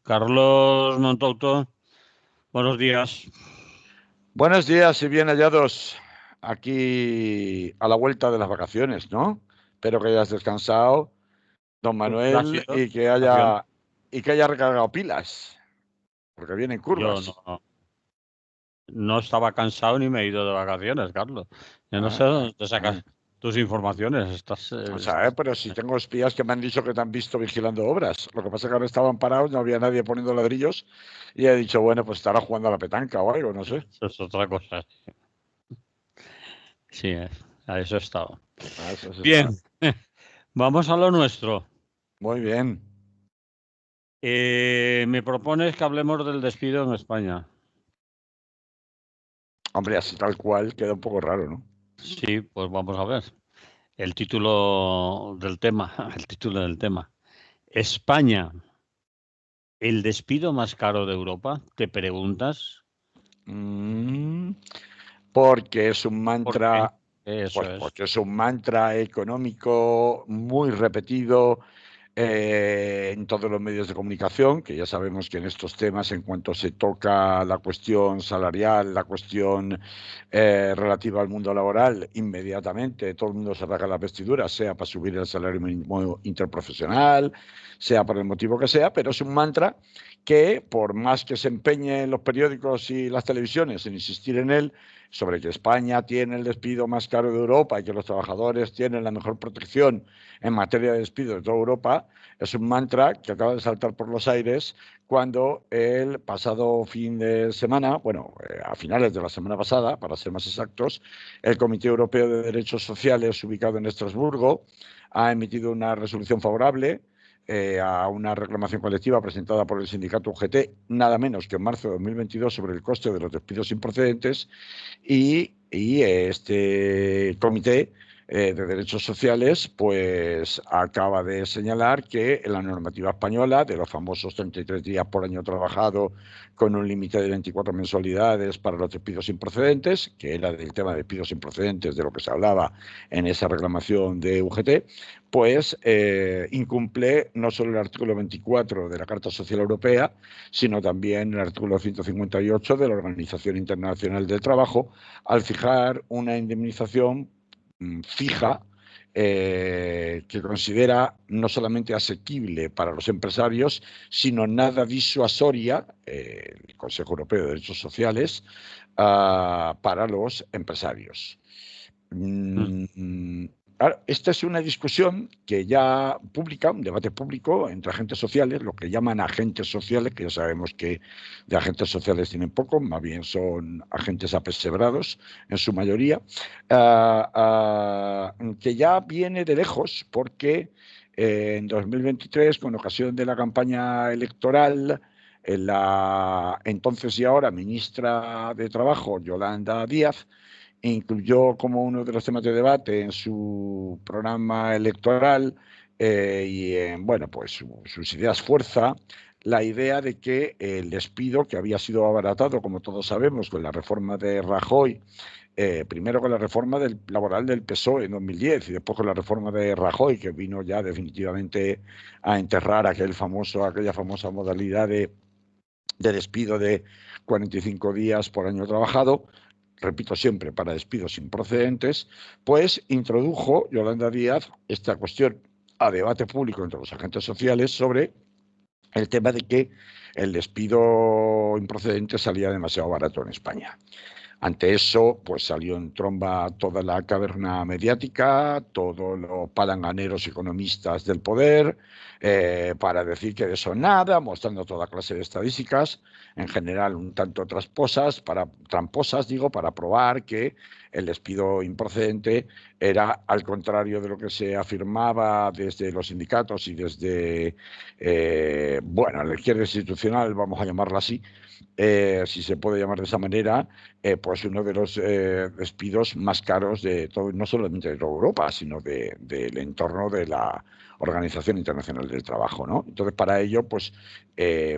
Carlos Montauto, buenos días. Buenos días y bien hallados aquí a la vuelta de las vacaciones, ¿no? Espero que hayas descansado, don Pues Manuel, y que vacaciones. haya recargado pilas, porque vienen Yo curvas. no estaba cansado ni me he ido de vacaciones, Carlos. Yo no sé Ah, dónde te ah. sacas tus informaciones. O sea, pero si tengo espías que me han dicho que te han visto vigilando obras. Lo que pasa es que ahora estaban parados, no había nadie poniendo ladrillos y he dicho, bueno, pues estará jugando a la petanca o algo, no sé. Eso es otra cosa. Sí, a eso he estado. Eso Bien, está. vamos a lo nuestro. Muy bien. Me propones que hablemos del despido en España. Hombre, así tal cual queda un poco raro, ¿no? Sí, pues vamos a ver. El título del tema, el título del tema. España, el despido más caro de Europa, ¿te preguntas? Mm, porque es un ¿Por qué? mantra, Eso pues es. porque es un mantra económico muy repetido en todos los medios de comunicación, que ya sabemos que en estos temas, en cuanto se toca la cuestión salarial, la cuestión relativa al mundo laboral, inmediatamente todo el mundo se rasga las vestiduras, sea para subir el salario mínimo interprofesional, sea por el motivo que sea, pero es un mantra que, por más que se empeñen los periódicos y las televisiones en insistir en él, sobre que España tiene el despido más caro de Europa y que los trabajadores tienen la mejor protección en materia de despido de toda Europa, es un mantra que acaba de saltar por los aires cuando el pasado fin de semana, bueno, a finales de la semana pasada, para ser más exactos, el Comité Europeo de Derechos Sociales, ubicado en Estrasburgo, ha emitido una resolución favorable a una reclamación colectiva presentada por el sindicato UGT, nada menos que en marzo de 2022, sobre el coste de los despidos improcedentes, y este comité de derechos sociales pues acaba de señalar que en la normativa española de los famosos 33 días por año trabajado con un límite de 24 mensualidades para los despidos improcedentes, que era del tema de despidos improcedentes de lo que se hablaba en esa reclamación de UGT, pues incumple no solo el artículo 24 de la Carta Social Europea, sino también el artículo 158 de la Organización Internacional del Trabajo, al fijar una indemnización fija que considera no solamente asequible para los empresarios, sino nada disuasoria, el Consejo Europeo de Derechos Sociales, para los empresarios. Claro, esta es una discusión que ya pública, un debate público entre agentes sociales, lo que llaman agentes sociales, que ya sabemos que de agentes sociales tienen poco, más bien son agentes apesebrados en su mayoría, que ya viene de lejos porque en 2023, con ocasión de la campaña electoral, la entonces y ahora ministra de Trabajo, Yolanda Díaz, incluyó como uno de los temas de debate en su programa electoral y en, bueno, pues sus ideas fuerza, la idea de que el despido, que había sido abaratado, como todos sabemos, con la reforma de Rajoy, primero con la reforma laboral del PSOE en 2010 y después con la reforma de Rajoy, que vino ya definitivamente a enterrar aquella famosa modalidad de despido de 45 días por año trabajado, repito siempre, para despidos improcedentes, pues introdujo Yolanda Díaz esta cuestión a debate público entre los agentes sociales sobre el tema de que el despido improcedente salía demasiado barato en España. Ante eso, pues salió en tromba toda la caverna mediática, todos los palanganeros economistas del poder, para decir que de eso nada, mostrando toda clase de estadísticas, en general un tanto tramposas, para probar que el despido improcedente era, al contrario de lo que se afirmaba desde los sindicatos y desde, bueno, la izquierda institucional, vamos a llamarla así, si se puede llamar de esa manera, pues uno de los despidos más caros de todo, no solamente de toda Europa, sino del entorno de la Organización Internacional del Trabajo, ¿no? Entonces, para ello, pues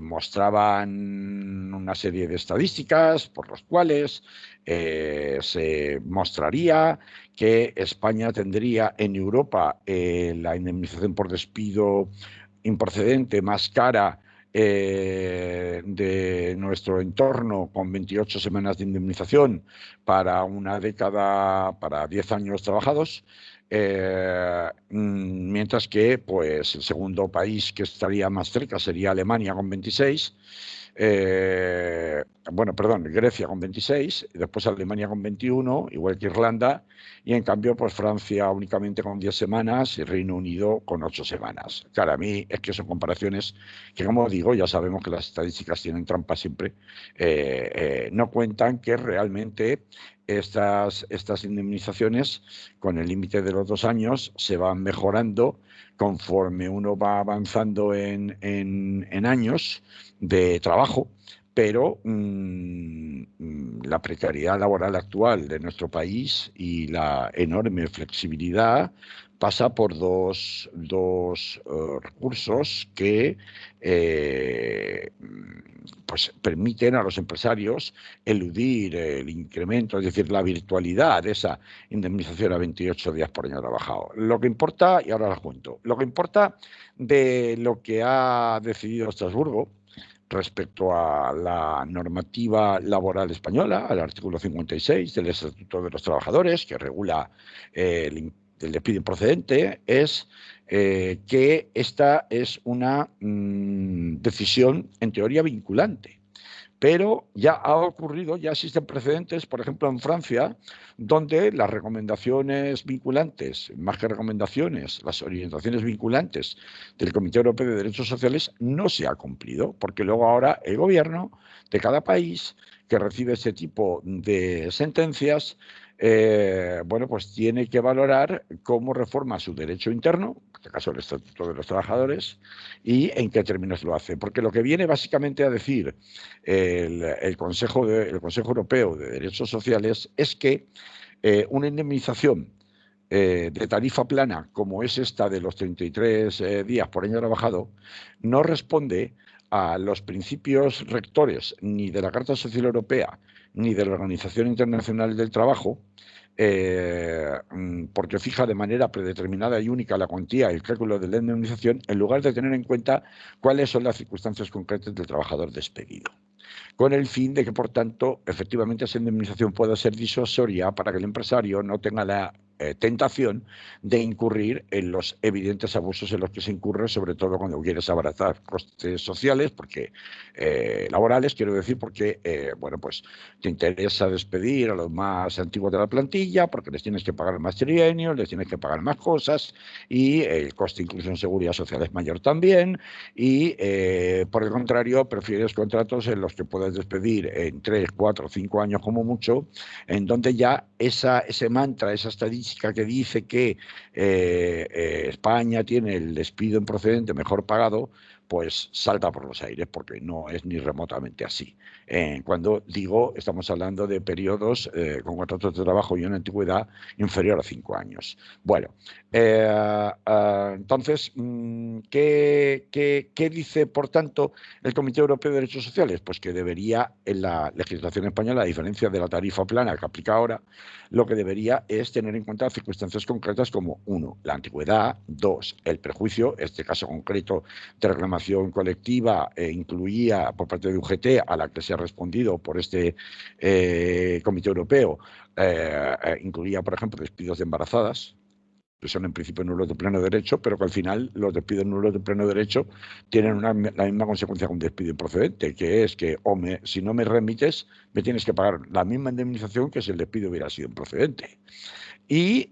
mostraban una serie de estadísticas por las cuales se mostraría que España tendría en Europa la indemnización por despido improcedente más cara de nuestro entorno con 28 semanas de indemnización para una década, para 10 años trabajados. Mientras que pues, el segundo país que estaría más cerca sería Alemania con 26. Bueno, perdón, Grecia con 26, después Alemania con 21, igual que Irlanda, y en cambio, pues Francia únicamente con 10 semanas y Reino Unido con 8 semanas. Claro, a mí es que son comparaciones que, como digo, ya sabemos que las estadísticas tienen trampa siempre, no cuentan que realmente estas indemnizaciones, con el límite de los 2 años, se van mejorando conforme uno va avanzando en años de trabajo, pero la precariedad laboral actual de nuestro país y la enorme flexibilidad pasa por dos recursos que pues permiten a los empresarios eludir el incremento, es decir, la virtualidad de esa indemnización a 28 días por año trabajado. Lo que importa, y ahora la cuento, lo que importa de lo que ha decidido Estrasburgo respecto a la normativa laboral española, al artículo 56 del Estatuto de los Trabajadores, que regula el despido improcedente, es que esta es una decisión en teoría vinculante. Pero ya ha ocurrido, ya existen precedentes, por ejemplo, en Francia, donde las recomendaciones vinculantes, más que recomendaciones, las orientaciones vinculantes del Comité Europeo de Derechos Sociales no se ha cumplido, porque luego ahora el gobierno de cada país que recibe ese tipo de sentencias, bueno, pues tiene que valorar cómo reforma su derecho interno, en este caso el Estatuto de los Trabajadores, y en qué términos lo hace. Porque lo que viene básicamente a decir el Consejo Europeo de Derechos Sociales es que una indemnización de tarifa plana, como es esta de los 33 días por año trabajado, no responde a los principios rectores ni de la Carta Social Europea ni de la Organización Internacional del Trabajo, porque fija de manera predeterminada y única la cuantía y el cálculo de la indemnización en lugar de tener en cuenta cuáles son las circunstancias concretas del trabajador despedido, con el fin de que, por tanto, efectivamente esa indemnización pueda ser disuasoria para que el empresario no tenga la tentación de incurrir en los evidentes abusos en los que se incurre, sobre todo cuando quieres abaratar costes sociales, porque laborales, quiero decir, porque bueno, pues te interesa despedir a los más antiguos de la plantilla, porque les tienes que pagar más trienios, les tienes que pagar más cosas, y el coste incluso en seguridad social es mayor también, y por el contrario, prefieres contratos en los que puedes despedir en 3, 4, 5 años como mucho, en donde ya ese mantra, esa estadística que dice que España tiene el despido improcedente mejor pagado, pues salta por los aires, porque no es ni remotamente así. Cuando digo, estamos hablando de periodos con contratos de trabajo y una antigüedad inferior a 5 años. Bueno, entonces, ¿qué dice, por tanto, el Comité Europeo de Derechos Sociales? Pues que debería, en la legislación española, a diferencia de la tarifa plana que aplica ahora, lo que debería es tener en cuenta circunstancias concretas como 1, la antigüedad, 2, el prejuicio, este caso concreto de reclamación colectiva incluía por parte de UGT, a la que se ha respondido por este Comité Europeo, incluía, por ejemplo, despidos de embarazadas, que son en principio nulos de pleno derecho, pero que al final los despidos nulos de pleno derecho tienen la misma consecuencia que un despido improcedente, que es que si no me remites, me tienes que pagar la misma indemnización que si el despido hubiera sido improcedente. Y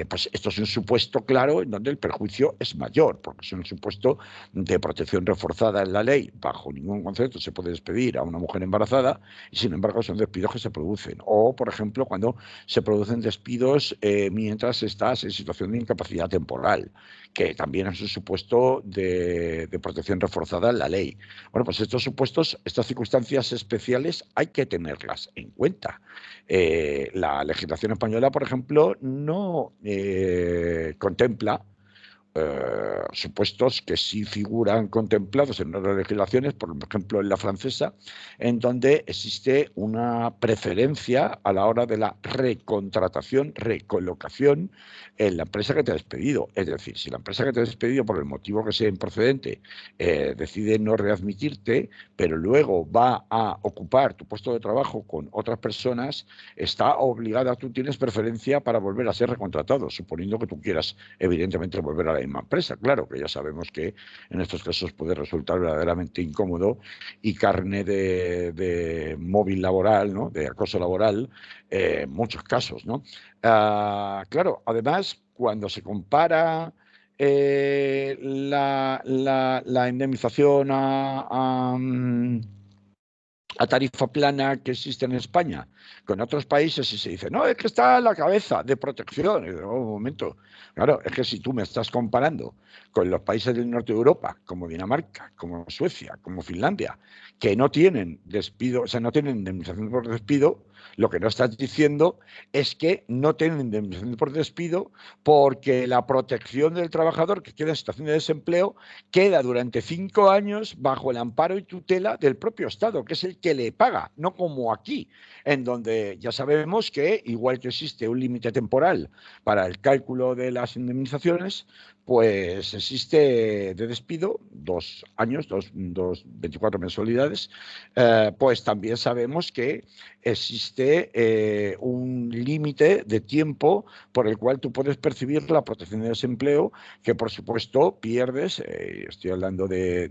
pues esto es un supuesto claro en donde el perjuicio es mayor, porque es un supuesto de protección reforzada en la ley. Bajo ningún concepto se puede despedir a una mujer embarazada y, sin embargo, son despidos que se producen. O, por ejemplo, cuando se producen despidos mientras estás en situación de incapacidad temporal, que también es un supuesto de protección reforzada en la ley. Bueno, pues estos supuestos, estas circunstancias especiales hay que tenerlas en cuenta. La legislación española, por ejemplo, no contempla supuestos que sí figuran contemplados en otras legislaciones, por ejemplo en la francesa, en donde existe una preferencia a la hora de la recontratación, recolocación en la empresa que te ha despedido. Es decir, si la empresa que te ha despedido por el motivo que sea improcedente decide no readmitirte, pero luego va a ocupar tu puesto de trabajo con otras personas, está obligada, tú tienes preferencia para volver a ser recontratado, suponiendo que tú quieras evidentemente volver a la misma empresa. Claro que ya sabemos que en estos casos puede resultar verdaderamente incómodo y carne de móvil laboral, ¿no? De acoso laboral, en muchos casos, ¿no? Claro, además, cuando se compara la indemnización a tarifa plana que existe en España con otros países y se dice, no, es que está a la cabeza de protección. Y digo, un momento, claro, es que si tú me estás comparando con los países del norte de Europa, como Dinamarca, como Suecia, como Finlandia, que no tienen despido, o sea, no tienen indemnización por despido, lo que no estás diciendo es que no tienen indemnización por despido porque la protección del trabajador que queda en situación de desempleo queda durante 5 años bajo el amparo y tutela del propio Estado, que es el que le paga, no como aquí, en donde ya sabemos que, igual que existe un límite temporal para el cálculo de las indemnizaciones, pues existe de despido 2 años, 24 mensualidades, pues también sabemos que existe un límite de tiempo por el cual tú puedes percibir la protección de desempleo, que por supuesto pierdes,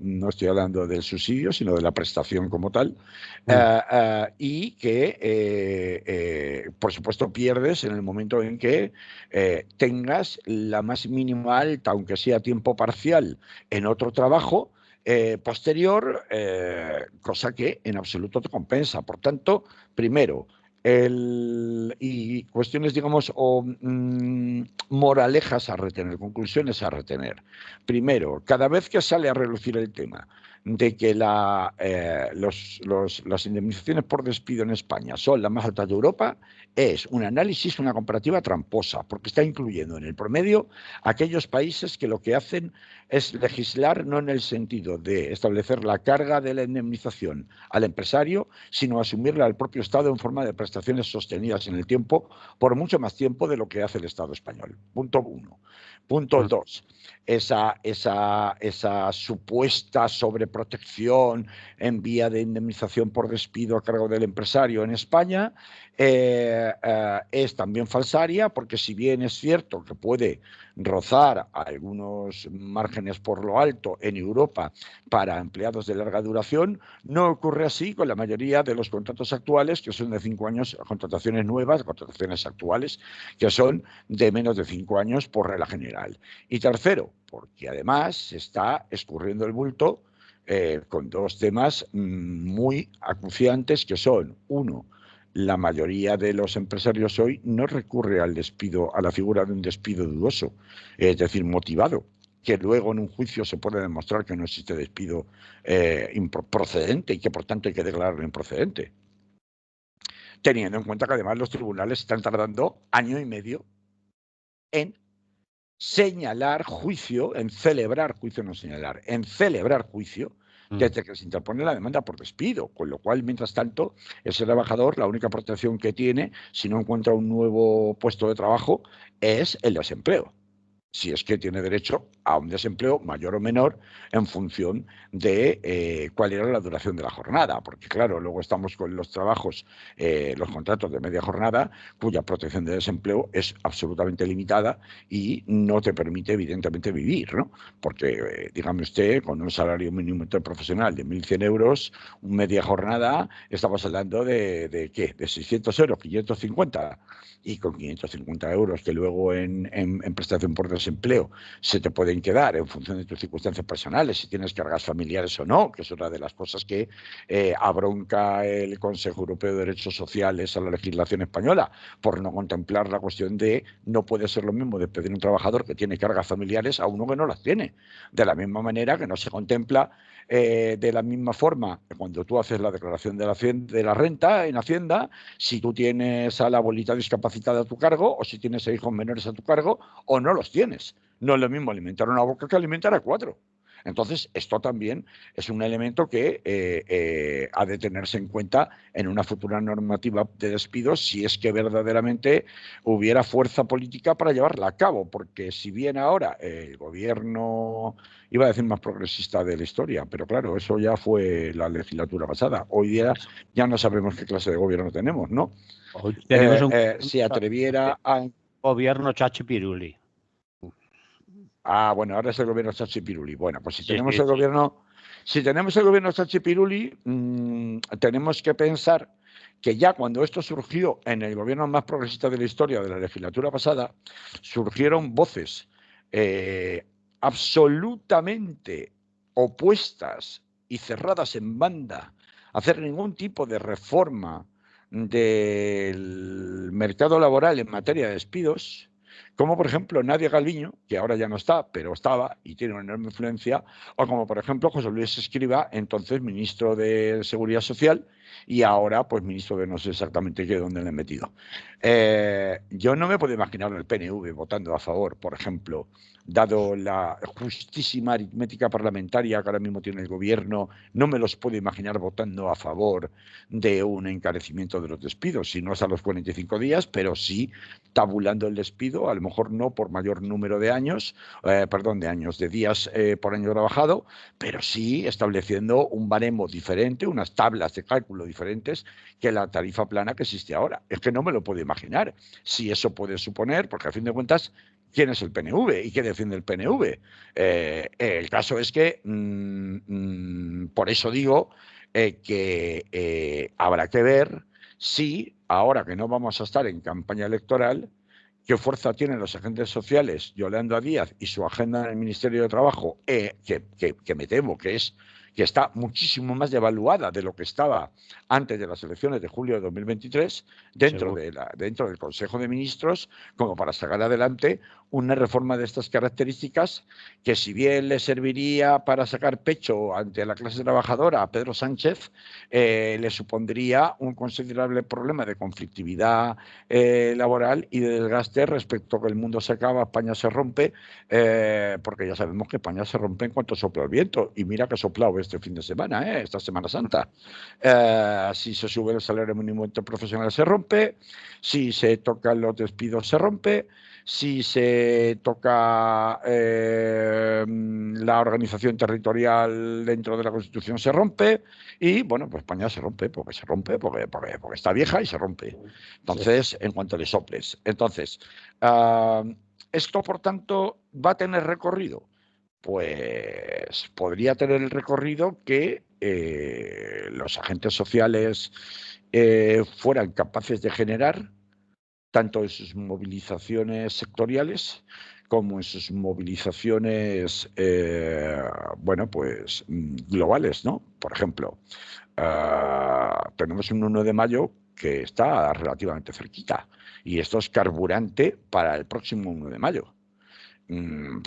no estoy hablando del subsidio, sino de la prestación como tal, y que por supuesto pierdes en el momento en que tengas la más mínima alta, aunque sea a tiempo parcial, en otro trabajo posterior, cosa que en absoluto te compensa. Por tanto, primero, y cuestiones, digamos, o moralejas a retener, conclusiones a retener. Primero, cada vez que sale a relucir el tema de que las indemnizaciones por despido en España son las más altas de Europa, es un análisis, una comparativa tramposa, porque está incluyendo en el promedio aquellos países que lo que hacen es legislar no en el sentido de establecer la carga de la indemnización al empresario, sino asumirla al propio Estado en forma de prestaciones sostenidas en el tiempo, por mucho más tiempo de lo que hace el Estado español. Punto 1. Punto 2. Esa supuesta sobreprotección en vía de indemnización por despido a cargo del empresario en España es también falsaria, porque si bien es cierto que puede rozar algunos márgenes por lo alto en Europa para empleados de larga duración, no ocurre así con la mayoría de los contratos actuales, que son de 5 años, contrataciones nuevas, contrataciones actuales, que son de menos de 5 años por regla general. Y tercero, porque además se está escurriendo el bulto con dos temas muy acuciantes, que son, uno, la mayoría de los empresarios hoy no recurre al despido, a la figura de un despido dudoso, es decir, motivado, que luego en un juicio se puede demostrar que no existe despido procedente y que por tanto hay que declararlo improcedente. Teniendo en cuenta que además los tribunales están tardando año y medio en señalar juicio, en celebrar juicio, no señalar, en celebrar juicio, desde que se interpone la demanda por despido, con lo cual, mientras tanto, ese trabajador, la única protección que tiene, si no encuentra un nuevo puesto de trabajo, es el desempleo, si es que tiene derecho a un desempleo mayor o menor en función de cuál era la duración de la jornada, porque claro, luego estamos con los trabajos, los contratos de media jornada, cuya protección de desempleo es absolutamente limitada y no te permite evidentemente vivir, ¿no? Porque dígame usted, con un salario mínimo interprofesional de 1.100 euros, media jornada, estamos hablando de ¿qué? De 600 euros, 550, y con 550 euros que luego en prestación por desempleo se te pueden quedar en función de tus circunstancias personales, si tienes cargas familiares o no, que es una de las cosas que abronca el Consejo Europeo de Derechos Sociales a la legislación española, por no contemplar la cuestión de no puede ser lo mismo despedir a un trabajador que tiene cargas familiares a uno que no las tiene. De la misma manera que no se contempla de la misma forma cuando tú haces la declaración de la renta en Hacienda, si tú tienes a la abuelita discapacitada a tu cargo o si tienes a hijos menores a tu cargo o no los tienes. millones. No es lo mismo alimentar una boca que alimentar a 4. Entonces, esto también es un elemento que ha de tenerse en cuenta en una futura normativa de despidos si es que verdaderamente hubiera fuerza política para llevarla a cabo, porque si bien ahora el gobierno, iba a decir más progresista de la historia, pero claro, eso ya fue la legislatura pasada. Hoy día ya no sabemos qué clase de gobierno tenemos, ¿no? Hoy tenemos un Se atreviera a... gobierno Chachi Piruli. Bueno, ahora es el gobierno Chachi Piruli. Bueno, pues si tenemos el gobierno Chachi Piruli, tenemos que pensar que ya cuando esto surgió en el gobierno más progresista de la historia de la legislatura pasada, surgieron voces absolutamente opuestas y cerradas en banda a hacer ningún tipo de reforma del mercado laboral en materia de despidos, como por ejemplo Nadia Calviño, que ahora ya no está, pero estaba y tiene una enorme influencia, o como por ejemplo José Luis Escrivá, entonces ministro de Seguridad Social y ahora pues ministro de no sé exactamente qué, dónde le han metido. Yo no me puedo imaginar el PNV votando a favor, por ejemplo, dado la justísima aritmética parlamentaria que ahora mismo tiene el gobierno, no me los puedo imaginar votando a favor de un encarecimiento de los despidos, si no es a los 45 días, pero sí tabulando el despido, a lo mejor no por mayor número de años, de días por año trabajado, pero sí estableciendo un baremo diferente, unas tablas de cálculo diferentes que la tarifa plana que existe ahora. Es que no me lo puedo imaginar si eso puede suponer, porque a fin de cuentas, ¿quién es el PNV y qué defiende el PNV? El caso es que, por eso digo que habrá que ver si, ahora que no vamos a estar en campaña electoral, qué fuerza tienen los agentes sociales, Yolanda Díaz y su agenda en el Ministerio de Trabajo, que me temo que está muchísimo más devaluada de lo que estaba antes de las elecciones de julio de 2023, dentro del Consejo de Ministros, como para sacar adelante una reforma de estas características que, si bien le serviría para sacar pecho ante la clase trabajadora a Pedro Sánchez, le supondría un considerable problema de conflictividad laboral y de desgaste respecto a que el mundo se acaba, España se rompe, porque ya sabemos que España se rompe en cuanto sopla el viento, y mira que ha soplado este fin de semana, esta Semana Santa. Si se sube el salario mínimo interprofesional se rompe, si se tocan los despidos se rompe, si se toca la organización territorial dentro de la Constitución se rompe, y bueno, pues España se rompe porque está vieja y se rompe. Entonces, en cuanto le soples. Entonces, esto, por tanto, va a tener recorrido. Pues podría tener el recorrido que los agentes sociales fueran capaces de generar, tanto en sus movilizaciones sectoriales como en sus movilizaciones, globales, ¿no? Por ejemplo, tenemos un 1 de mayo que está relativamente cerquita, y esto es carburante para el próximo 1 de mayo.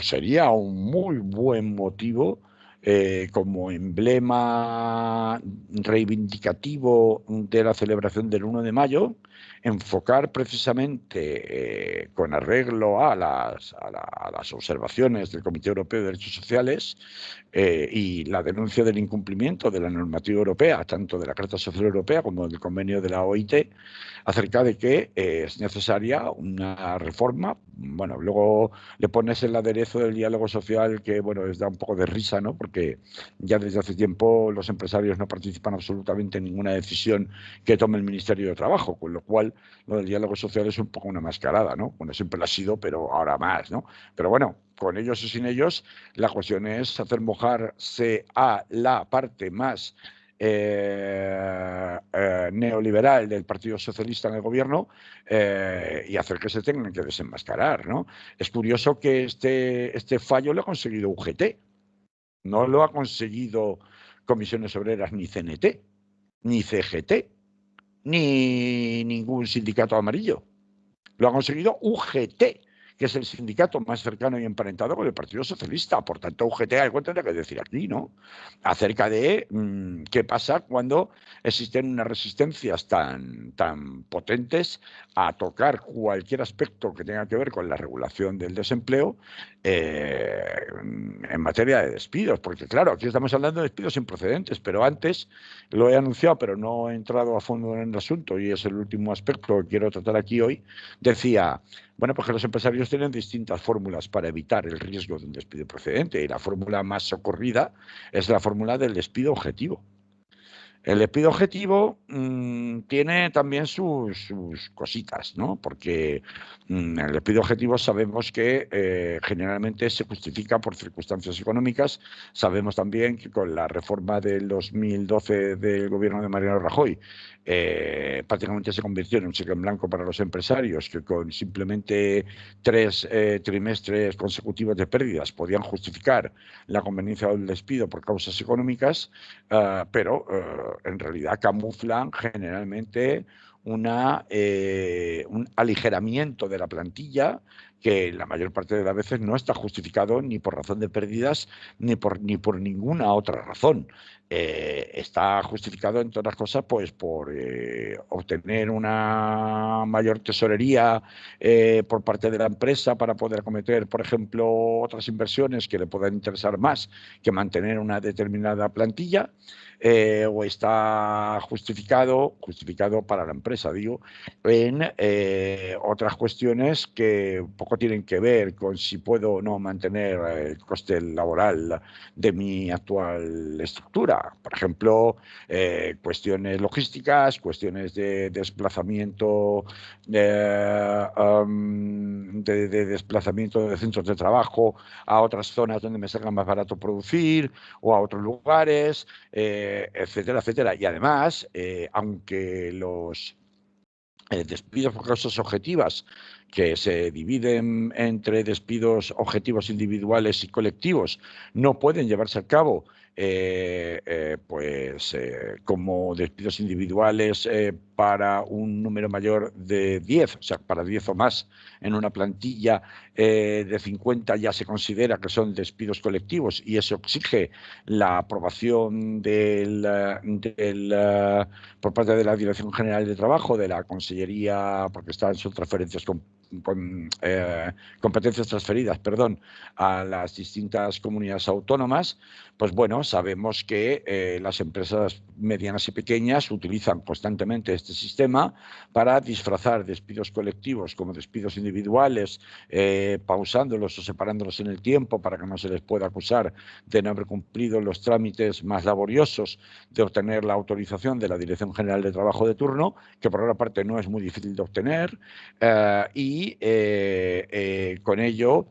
Sería un muy buen motivo como emblema reivindicativo de la celebración del 1 de mayo, enfocar precisamente con arreglo a las observaciones del Comité Europeo de Derechos Sociales y la denuncia del incumplimiento de la normativa europea, tanto de la Carta Social Europea como del convenio de la OIT, acerca de que es necesaria una reforma. Bueno, luego le pones el aderezo del diálogo social, que bueno, les da un poco de risa, ¿no? Porque ya desde hace tiempo los empresarios no participan absolutamente en ninguna decisión que tome el Ministerio de Trabajo, con lo cual lo del diálogo social es un poco una mascarada, ¿no? Bueno, siempre lo ha sido, pero ahora más, ¿no? Pero bueno, con ellos y sin ellos, la cuestión es hacer mojarse a la parte más neoliberal del Partido Socialista en el gobierno y hacer que se tengan que desenmascarar, ¿no? Es curioso que este fallo lo ha conseguido UGT, no lo ha conseguido Comisiones Obreras, ni CNT, ni CGT, ni ningún sindicato amarillo. Lo ha conseguido UGT, que es el sindicato más cercano y emparentado con el Partido Socialista. Por tanto, UGT algo tendrá que decir aquí, ¿no? Acerca de qué pasa cuando existen unas resistencias tan potentes a tocar cualquier aspecto que tenga que ver con la regulación del desempleo en materia de despidos. Porque, claro, aquí estamos hablando de despidos sin precedentes, pero antes lo he anunciado, pero no he entrado a fondo en el asunto y es el último aspecto que quiero tratar aquí hoy. Decía, bueno, pues que los empresarios tienen distintas fórmulas para evitar el riesgo de un despido procedente y la fórmula más socorrida es la fórmula del despido objetivo. El despido objetivo tiene también sus cositas, ¿no? Porque el despido objetivo sabemos que generalmente se justifica por circunstancias económicas. Sabemos también que con la reforma del 2012 del gobierno de Mariano Rajoy prácticamente se convirtió en un cheque en blanco para los empresarios que con simplemente 3 trimestres consecutivos de pérdidas podían justificar la conveniencia del despido por causas económicas, pero en realidad camuflan generalmente un aligeramiento de la plantilla que la mayor parte de las veces no está justificado ni por razón de pérdidas ni por ninguna otra razón. Está justificado, en todas las cosas, pues por obtener una mayor tesorería por parte de la empresa para poder acometer, por ejemplo, otras inversiones que le puedan interesar más que mantener una determinada plantilla. O está justificado para la empresa, digo, en otras cuestiones que poco tienen que ver con si puedo o no mantener el coste laboral de mi actual estructura. Por ejemplo, cuestiones logísticas, cuestiones de desplazamiento, de desplazamiento de centros de trabajo a otras zonas donde me salga más barato producir o a otros lugares, etcétera, etcétera. Y además, aunque los despidos por causas objetivas, que se dividen entre despidos objetivos individuales y colectivos, no pueden llevarse a cabo como despidos individuales para un número mayor de 10, o sea, para 10 o más en una plantilla de 50 ya se considera que son despidos colectivos y eso exige la aprobación por parte de la Dirección General de Trabajo, de la Consellería, porque son transferencias con competencias transferidas, perdón, a las distintas comunidades autónomas. Pues bueno, sabemos que las empresas medianas y pequeñas utilizan constantemente este sistema para disfrazar despidos colectivos como despidos individuales, pausándolos o separándolos en el tiempo para que no se les pueda acusar de no haber cumplido los trámites más laboriosos de obtener la autorización de la Dirección General de Trabajo de turno, que por otra parte no es muy difícil de obtener, y con ello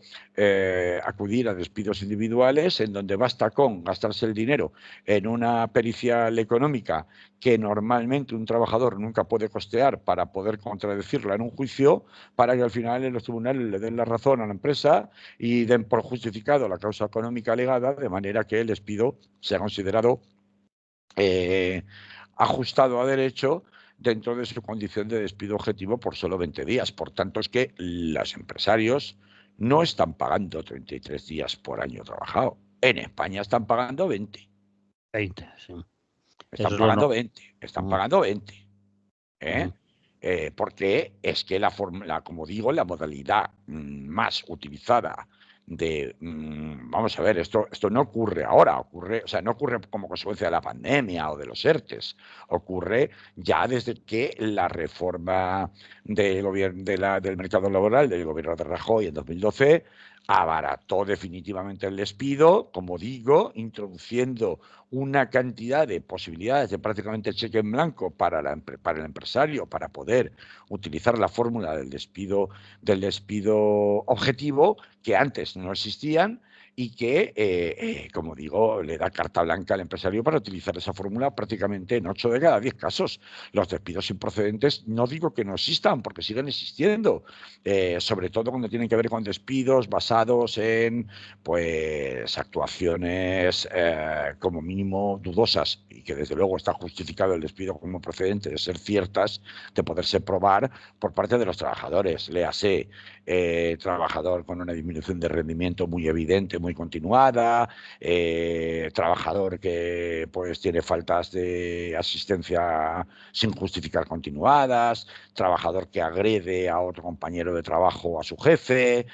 acudir a despidos individuales en donde basta con gastarse el dinero en una pericial económica que normalmente un trabajador nunca puede costear para poder contradecirla en un juicio, para que al final en los tribunales le den la razón a la empresa y den por justificado la causa económica alegada, de manera que el despido sea considerado ajustado a derecho dentro de su condición de despido objetivo por solo 20 días. Por tanto, es que los empresarios no están pagando 33 días por año trabajado. En España están pagando 20. 20, sí. Están pagando 20. Están pagando 20. Porque es que la fórmula, como digo, la modalidad más utilizada vamos a ver, esto no ocurre ahora, no ocurre como consecuencia de la pandemia o de los ERTES, ocurre ya desde que la reforma del gobierno del mercado laboral del gobierno de Rajoy en 2012 abarató definitivamente el despido, como digo, introduciendo una cantidad de posibilidades de prácticamente cheque en blanco para el empresario para poder utilizar la fórmula del despido objetivo, que antes no existían y que, como digo, le da carta blanca al empresario para utilizar esa fórmula prácticamente en 8 de cada 10 casos. Los despidos improcedentes no digo que no existan, porque siguen existiendo, sobre todo cuando tienen que ver con despidos basados en pues actuaciones como mínimo dudosas y que desde luego está justificado el despido como procedente de ser ciertas, de poderse probar por parte de los trabajadores. Léase, trabajador con una disminución de rendimiento muy evidente, muy continuada, trabajador que pues tiene faltas de asistencia sin justificar continuadas, trabajador que agrede a otro compañero de trabajo o a su jefe,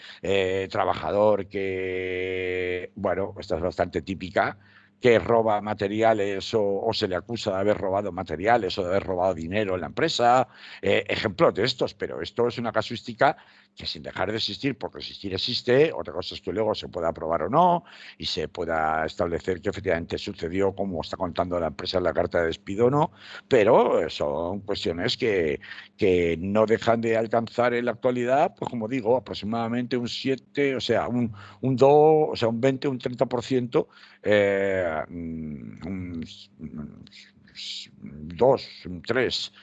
trabajador que, bueno, esta es bastante típica, que roba materiales o se le acusa de haber robado materiales o de haber robado dinero en la empresa, ejemplos de estos, pero esto es una casuística que sin dejar de existir, porque existir existe, otra cosa es que luego se pueda probar o no y se pueda establecer que efectivamente sucedió como está contando la empresa en la carta de despido o no, pero son cuestiones que no dejan de alcanzar en la actualidad, pues como digo, aproximadamente un 7, o sea, un 2, o sea, un 20, un 30%, un 2, un 3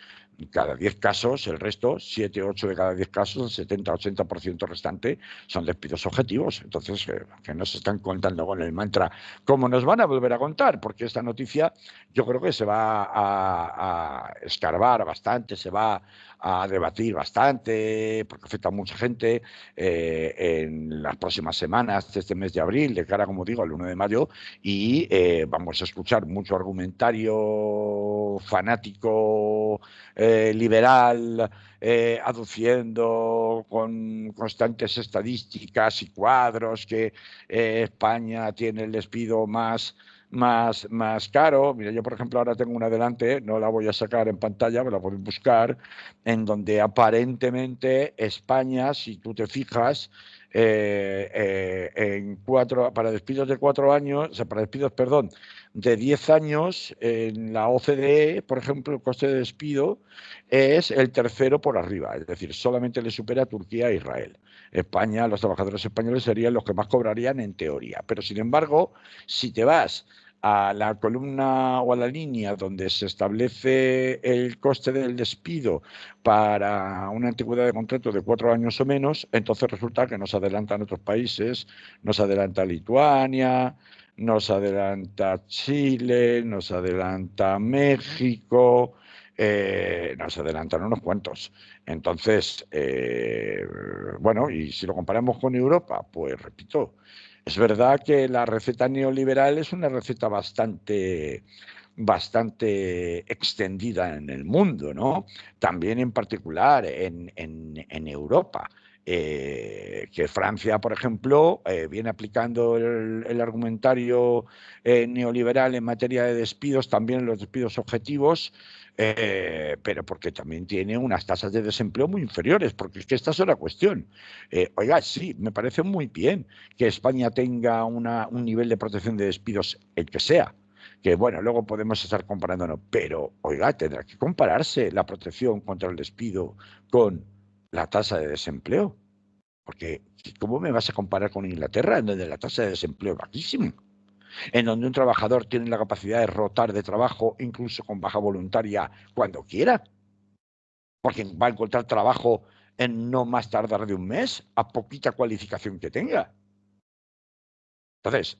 cada 10 casos, el resto, 7, 8 de cada 10 casos, el 70-80% restante son despidos objetivos. Entonces, que nos están contando con el mantra, ¿cómo nos van a volver a contar? Porque esta noticia yo creo que se va a escarbar bastante, se va a debatir bastante, porque afecta a mucha gente en las próximas semanas de este mes de abril, de cara, como digo, al 1 de mayo, y vamos a escuchar mucho argumentario fanático, liberal, aduciendo con constantes estadísticas y cuadros que España tiene el despido más caro. Mira, yo por ejemplo ahora tengo una delante, no la voy a sacar en pantalla, me la podéis buscar, en donde aparentemente España, si tú te fijas, para despidos de 4 años, o sea, para despidos, perdón, de 10 años, en la OCDE, por ejemplo, el coste de despido es el tercero por arriba, es decir, solamente le supera a Turquía e Israel. España, los trabajadores españoles serían los que más cobrarían en teoría, pero sin embargo, si te vas a la columna o a la línea donde se establece el coste del despido para una antigüedad de contrato de 4 años o menos, entonces resulta que nos adelantan otros países, nos adelanta Lituania, nos adelanta Chile, nos adelanta México, nos adelantan unos cuantos. Entonces, bueno, y si lo comparamos con Europa, pues repito, es verdad que la receta neoliberal es una receta bastante extendida en el mundo, ¿no? También en particular en Europa. Que Francia, por ejemplo, viene aplicando el argumentario neoliberal en materia de despidos, también los despidos objetivos, pero porque también tiene unas tasas de desempleo muy inferiores, porque es que esta es la cuestión. Oiga, sí, me parece muy bien que España tenga un nivel de protección de despidos, el que sea, que bueno, luego podemos estar comparándonos, pero oiga, tendrá que compararse la protección contra el despido con la tasa de desempleo, porque ¿cómo me vas a comparar con Inglaterra, en donde la tasa de desempleo es bajísima, en donde un trabajador tiene la capacidad de rotar de trabajo incluso con baja voluntaria cuando quiera, porque va a encontrar trabajo en no más tardar de un mes, a poquita cualificación que tenga? Entonces,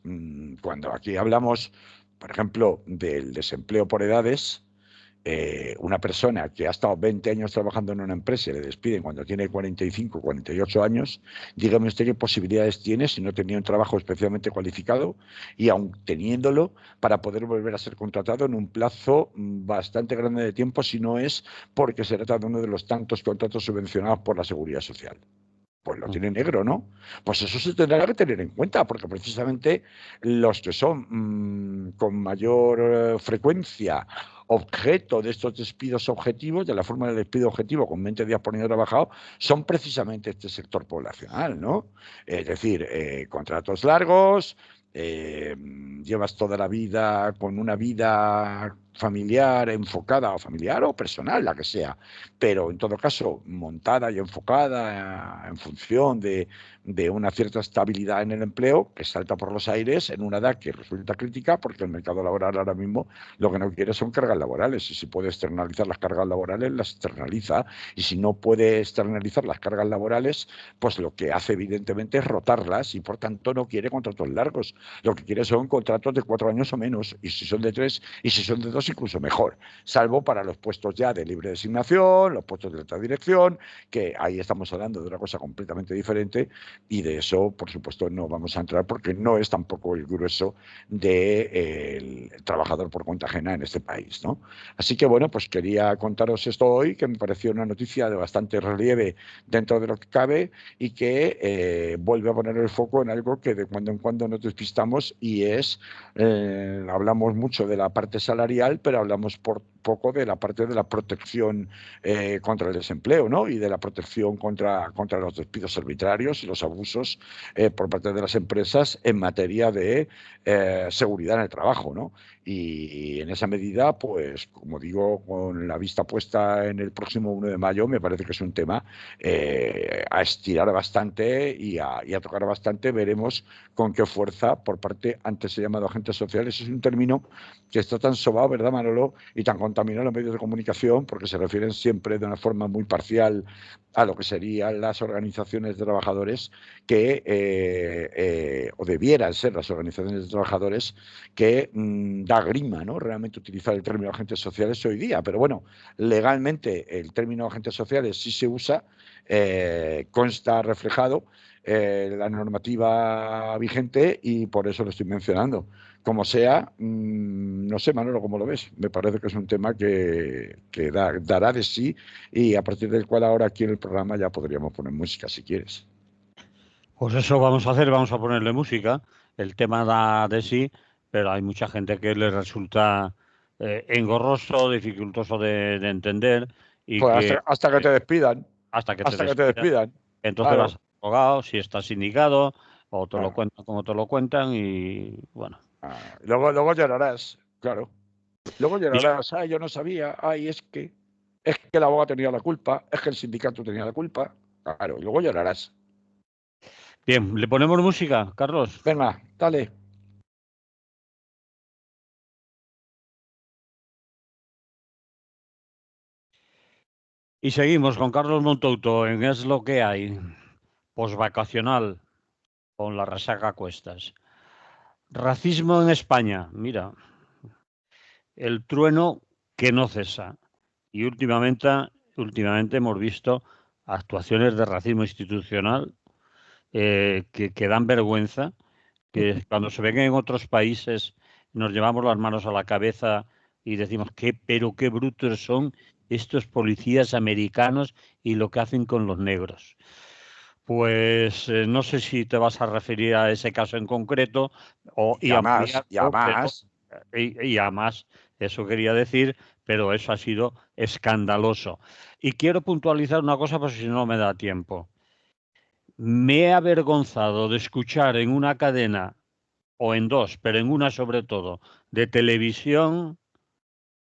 cuando aquí hablamos, por ejemplo, del desempleo por edades, una persona que ha estado 20 años trabajando en una empresa y le despiden cuando tiene 45, 48 años, dígame usted qué posibilidades tiene si no tenía un trabajo especialmente cualificado y aun teniéndolo para poder volver a ser contratado en un plazo bastante grande de tiempo, si no es porque se trata de uno de los tantos contratos subvencionados por la Seguridad Social. Pues lo tiene negro, ¿no? Pues eso se tendrá que tener en cuenta, porque precisamente los que son con mayor frecuencia objeto de estos despidos objetivos, de la forma del despido objetivo con 20 días por año trabajado, son precisamente este sector poblacional, ¿no? Es decir, contratos largos, llevas toda la vida con una vida familiar enfocada, o familiar o personal, la que sea, pero en todo caso montada y enfocada en función de una cierta estabilidad en el empleo, que salta por los aires en una edad que resulta crítica, porque el mercado laboral ahora mismo lo que no quiere son cargas laborales, y si puede externalizar las cargas laborales, las externaliza, y si no puede externalizar las cargas laborales, pues lo que hace evidentemente es rotarlas, y por tanto no quiere contratos largos, lo que quiere son contratos de 4 años o menos, y si son de 3, y si son de 2, incluso mejor, salvo para los puestos ya de libre designación, los puestos de alta dirección, que ahí estamos hablando de una cosa completamente diferente, y de eso, por supuesto, no vamos a entrar porque no es tampoco el grueso del trabajador por cuenta ajena en este país, ¿no? Así que, bueno, pues quería contaros esto hoy, que me pareció una noticia de bastante relieve dentro de lo que cabe, y que vuelve a poner el foco en algo que de cuando en cuando nos despistamos, y es, hablamos mucho de la parte salarial, pero hablamos poco de la parte de la protección contra el desempleo, ¿no? Y de la protección contra los despidos arbitrarios y los abusos por parte de las empresas en materia de seguridad en el trabajo, ¿no? Y en esa medida, pues, como digo, con la vista puesta en el próximo 1 de mayo, me parece que es un tema a estirar bastante y a tocar bastante. Veremos con qué fuerza por parte, antes se ha llamado agentes sociales, es un término que está tan sobado, ¿verdad, Manolo? Y tan contaminado en los medios de comunicación, porque se refieren siempre de una forma muy parcial a lo que serían las organizaciones de trabajadores o debieran ser las organizaciones de trabajadores, que da grima, ¿no? Realmente utilizar el término agentes sociales hoy día. Pero bueno, legalmente el término agentes sociales sí se usa, consta reflejado la normativa vigente, y por eso lo estoy mencionando. Como sea, no sé, Manolo, ¿cómo lo ves? Me parece que es un tema que dará de sí, y a partir del cual ahora aquí en el programa ya podríamos poner música, si quieres. Pues eso vamos a hacer, vamos a ponerle música. El tema da de sí, pero hay mucha gente que le resulta engorroso, dificultoso de entender y Pues que hasta que te despidan, hasta que te hasta que te despidan, despidan. entonces vas Claro, al abogado, si estás sindicado, o te lo claro. cuentan como te lo cuentan y bueno. Luego llorarás, claro. Luego Bien, llorarás, ay, yo no sabía, ay, es que el abogado tenía la culpa, es que el sindicato tenía la culpa. Claro, y luego llorarás. bien, ¿le ponemos música, Carlos? Venga, dale. Y seguimos con Carlos Montouto en Es lo que hay, posvacacional, con la resaca a cuestas. Racismo en España, mira, el trueno que no cesa. Y últimamente hemos visto actuaciones de racismo institucional que dan vergüenza, que cuando se ven en otros países nos llevamos las manos a la cabeza y decimos, pero qué brutos son estos policías americanos y lo que hacen con los negros. Pues no sé si te vas a referir a ese caso en concreto y Y a ampliarlo, pero más, y además, eso quería decir, pero eso ha sido escandaloso. Y quiero puntualizar una cosa, por si no me da tiempo. Me he avergonzado de escuchar en una cadena, o en dos, pero en una sobre todo, de televisión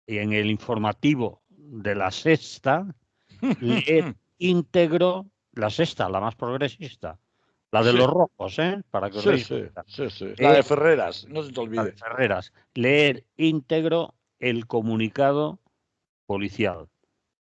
y en el informativo de La Sexta, leer íntegro La Sexta, la más progresista, la de sí, los rojos, ¿eh? Para que os sí, deis sí, cuenta. sí, sí. La de Eh, Ferreras, no se te la de olvide. Ferreras, leer íntegro el comunicado policial,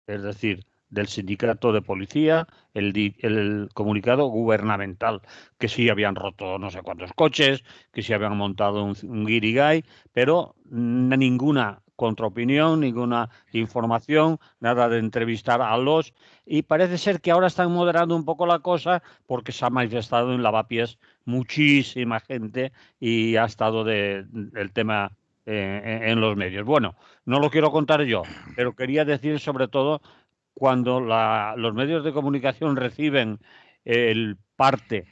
es decir, del sindicato de policía, el comunicado gubernamental, que sí habían roto no sé cuántos coches, que sí habían montado un guirigay, pero ninguna contraopinión, ninguna información, nada de entrevistar a los... Y parece ser que ahora están moderando un poco la cosa porque se ha manifestado en Lavapiés muchísima gente y ha estado el tema en los medios. Bueno, no lo quiero contar yo, pero quería decir sobre todo cuando los medios de comunicación reciben el parte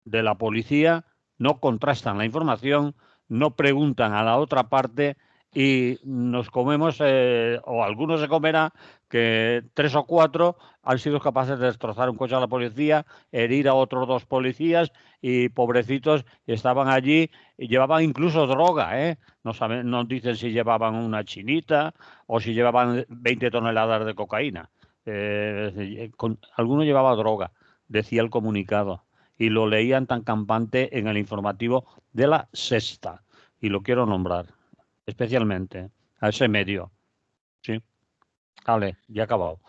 de la policía, no contrastan la información, no preguntan a la otra parte y nos comemos, o algunos se comerá, que 3 o 4 han sido capaces de destrozar un coche a la policía, herir a otros 2 policías y pobrecitos estaban allí y llevaban incluso droga, ¿eh? No saben, no dicen si llevaban una chinita o si llevaban 20 toneladas de cocaína. Alguno llevaba droga, decía el comunicado, y lo leían tan campante en el informativo de La Sexta, y lo quiero nombrar especialmente a ese medio. Sí, vale, ya he acabado.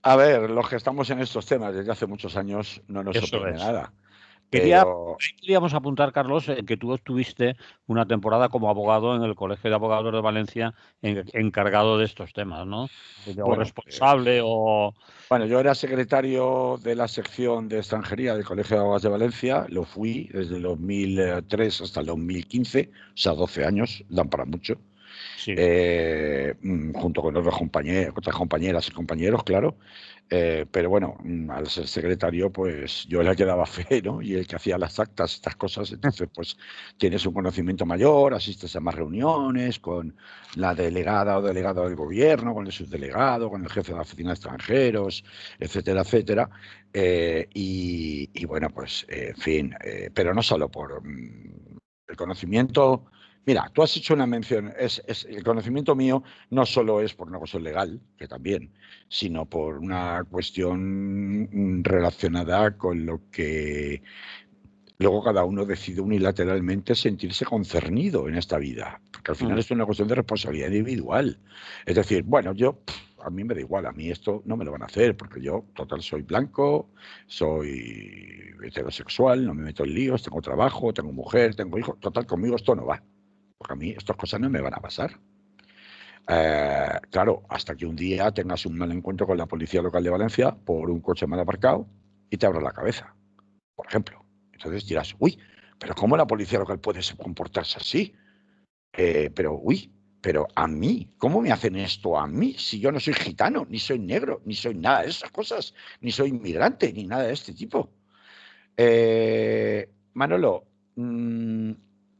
A ver, los que estamos en estos temas desde hace muchos años no nos Eso sorprende es. nada. Pero Queríamos apuntar, Carlos, que tú estuviste una temporada como abogado en el Colegio de Abogados de Valencia, encargado de estos temas, ¿no? O bueno, responsable o... bueno, yo era secretario de la sección de extranjería del Colegio de Abogados de Valencia, lo fui desde el 2003 hasta el 2015, o sea, 12 años, dan para mucho. Sí. Junto con otras compañeras y compañeros, claro. Pero bueno, al ser secretario, pues yo era el que daba fe, ¿no? Y el que hacía las actas, estas cosas. Entonces, pues tienes un conocimiento mayor, asistes a más reuniones con la delegada o delegado del gobierno, con el subdelegado, con el jefe de la oficina de extranjeros, etcétera, etcétera. Y bueno, pues, en fin, pero no solo por el conocimiento. Mira, tú has hecho una mención, el conocimiento mío no solo es por una cuestión legal, que también, sino por una cuestión relacionada con lo que luego cada uno decide unilateralmente sentirse concernido en esta vida, porque al final esto es una cuestión de responsabilidad individual. Es decir, bueno, a mí me da igual, a mí esto no me lo van a hacer, porque yo, total, soy blanco, soy heterosexual, no me meto en líos, tengo trabajo, tengo mujer, tengo hijos, total, conmigo esto no va. Porque a mí estas cosas no me van a pasar. Claro, hasta que un día tengas un mal encuentro con la policía local de Valencia por un coche mal aparcado y te abra la cabeza, por ejemplo. Entonces dirás, uy, pero ¿cómo la policía local puede comportarse así? Pero a mí, ¿cómo me hacen esto a mí? Si yo no soy gitano, ni soy negro, ni soy nada de esas cosas, ni soy inmigrante, ni nada de este tipo. Manolo,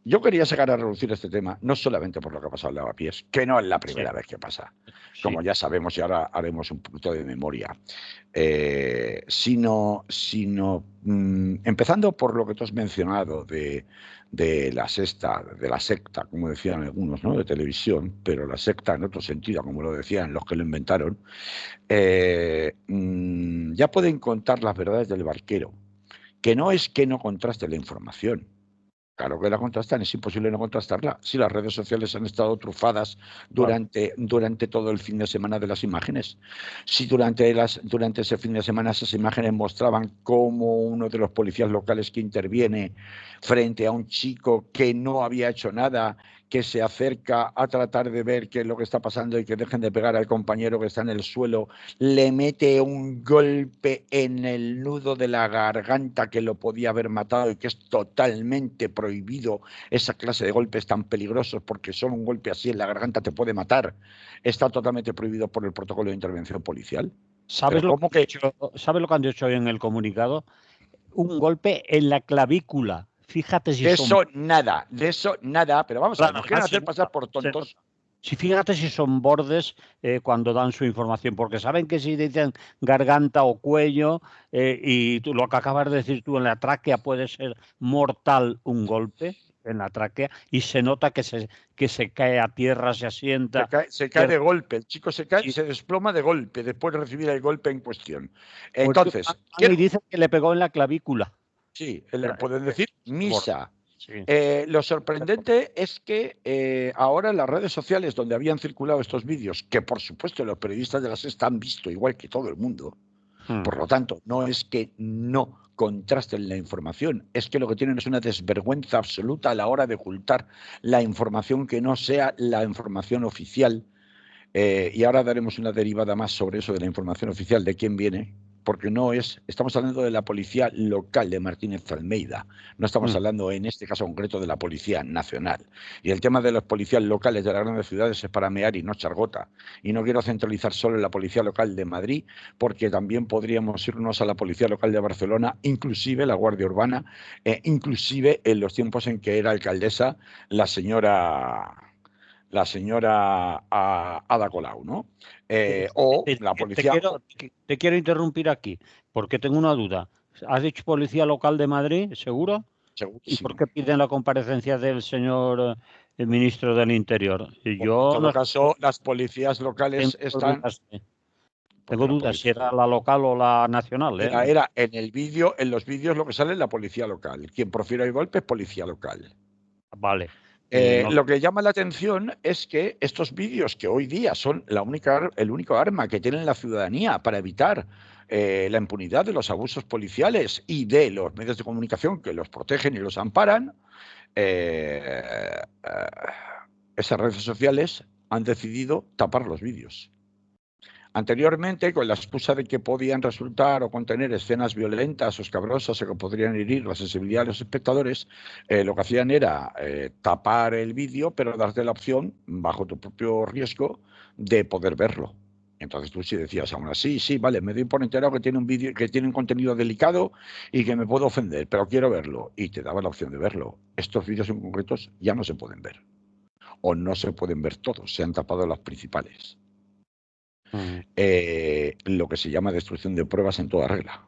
yo quería sacar a relucir este tema, no solamente por lo que ha pasado en Lavapiés, que no es la primera vez que pasa, como ya sabemos, y ahora haremos un poquito de memoria, sino empezando por lo que tú has mencionado de la secta, como decían algunos, ¿no? De televisión, pero la secta en otro sentido, como lo decían los que lo inventaron, ya pueden contar las verdades del barquero, que no es que no contraste la información. Claro que la contrastan, es imposible no contrastarla. Si las redes sociales han estado trufadas durante todo el fin de semana de las imágenes, si durante ese fin de semana esas imágenes mostraban cómo uno de los policías locales que interviene frente a un chico que no había hecho nada, que se acerca a tratar de ver qué es lo que está pasando y que dejen de pegar al compañero que está en el suelo, le mete un golpe en el nudo de la garganta que lo podía haber matado y que es totalmente prohibido esa clase de golpes tan peligrosos porque solo un golpe así en la garganta te puede matar. Está totalmente prohibido por el protocolo de intervención policial. ¿Sabes lo que han dicho hoy en el comunicado? Un golpe en la clavícula. Fíjate si son... De eso nada, pero vamos a ver, nos quieren hacer pasar por tontos. Si fíjate si son bordes cuando dan su información, porque saben que si dicen garganta o cuello y tú, lo que acabas de decir tú en la tráquea puede ser mortal un golpe en la tráquea y se nota que se cae a tierra, se asienta. Se cae de golpe, el chico se cae, se desploma de golpe después de recibir el golpe en cuestión. Entonces, y dicen que le pegó en la clavícula. Sí, le pueden decir misa. Sí. Lo sorprendente es que ahora en las redes sociales donde habían circulado estos vídeos, que por supuesto los periodistas de la Sexta han visto igual que todo el mundo, por lo tanto, no es que no contrasten la información, es que lo que tienen es una desvergüenza absoluta a la hora de ocultar la información que no sea la información oficial. Y ahora daremos una derivada más sobre eso de la información oficial, de quién viene, porque estamos hablando de la policía local de Martínez Almeida, no estamos hablando en este caso concreto de la policía nacional. Y el tema de los policías locales de las grandes ciudades es para mear y no chargota. Y no quiero centralizar solo en la policía local de Madrid, porque también podríamos irnos a la policía local de Barcelona, inclusive la Guardia Urbana, inclusive en los tiempos en que era alcaldesa la señora la señora Ada Colau, ¿no? O la policía... Te quiero interrumpir aquí, porque tengo una duda. ¿Has dicho Policía Local de Madrid, seguro? ¿Y por Segurísimo. qué piden la comparecencia del señor el ministro del Interior? Y En yo todo no caso, las policías locales tengo están... dudas, Porque tengo la dudas si policía... era la local o la nacional, ¿eh? Era en el vídeo, en los vídeos lo que sale es la policía local. Quien profiere el golpe es policía local. Vale. No. Lo que llama la atención es que estos vídeos, que hoy día son el único arma que tiene la ciudadanía para evitar la impunidad de los abusos policiales y de los medios de comunicación que los protegen y los amparan, esas redes sociales han decidido tapar los vídeos. Anteriormente, con la excusa de que podían resultar o contener escenas violentas o escabrosas o que podrían herir la sensibilidad de los espectadores, lo que hacían era tapar el vídeo, pero darte la opción, bajo tu propio riesgo, de poder verlo. Entonces tú sí decías aún así, sí, vale, me doy por enterado que tiene un vídeo, que tiene un contenido delicado y que me puedo ofender, pero quiero verlo. Y te daba la opción de verlo. Estos vídeos en concretos ya no se pueden ver. O no se pueden ver todos, se han tapado las principales. Lo que se llama destrucción de pruebas en toda regla.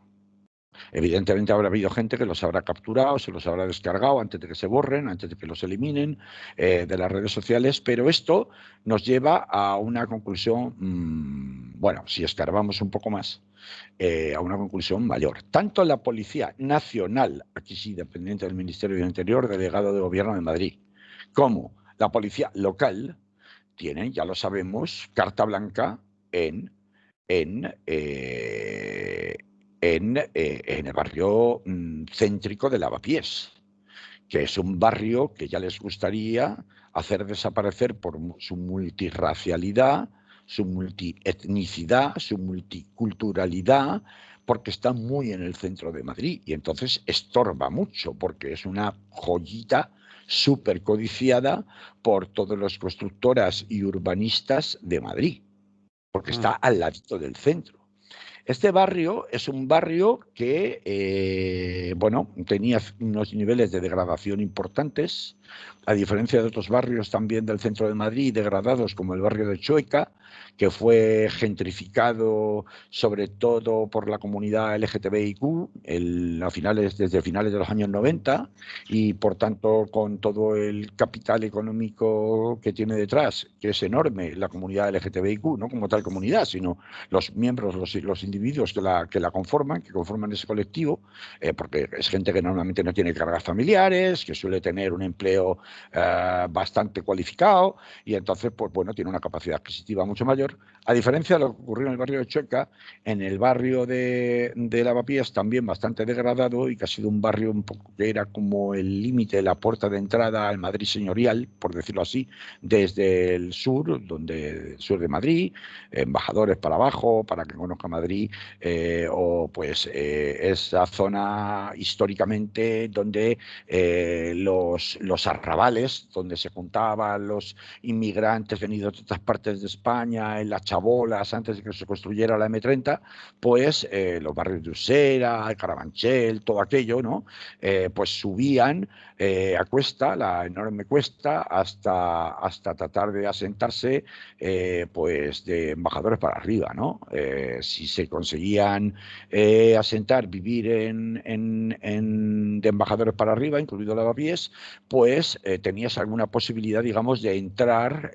Evidentemente habrá habido gente que los habrá capturado, se los habrá descargado antes de que se borren, antes de que los eliminen de las redes sociales, pero esto nos lleva a una conclusión, bueno, si escarbamos un poco más, a una conclusión mayor. Tanto la Policía Nacional, aquí sí, dependiente del Ministerio del Interior, delegado de Gobierno de Madrid, como la Policía Local, tienen, ya lo sabemos, carta blanca en el barrio céntrico de Lavapiés, que es un barrio que ya les gustaría hacer desaparecer por su multirracialidad, su multietnicidad, su multiculturalidad, porque está muy en el centro de Madrid y entonces estorba mucho porque es una joyita súper codiciada por todas las constructoras y urbanistas de Madrid, porque está al ladito del centro. Este barrio es un barrio que, bueno, tenía unos niveles de degradación importantes, a diferencia de otros barrios también del centro de Madrid, degradados como el barrio de Chueca, que fue gentrificado sobre todo por la comunidad LGTBIQ desde finales de los años 90 y por tanto con todo el capital económico que tiene detrás, que es enorme, la comunidad LGTBIQ, no como tal comunidad, sino los miembros, los individuos que la conforman, que conforman ese colectivo, porque es gente que normalmente no tiene cargas familiares, que suele tener un empleo bastante cualificado y entonces, pues bueno, tiene una capacidad adquisitiva mucho mayor. A diferencia de lo que ocurrió en el barrio de Chueca, en el barrio de Lavapiés también bastante degradado y que ha sido un barrio un poco que era como el límite, la puerta de entrada al Madrid señorial, por decirlo así, desde el sur, el sur de Madrid, Embajadores para abajo, para que conozca Madrid, o pues esa zona históricamente donde los arrabales, donde se juntaban los inmigrantes venidos de otras partes de España, en las chabolas, antes de que se construyera la M30, pues los barrios de Usera, el Carabanchel, todo aquello, ¿no? Pues subían a cuesta, la enorme cuesta, hasta tratar de asentarse pues de Embajadores para arriba, ¿no? Si se conseguían asentar, vivir de Embajadores para arriba, incluido Lavapiés, pues tenías alguna posibilidad, digamos, de entrar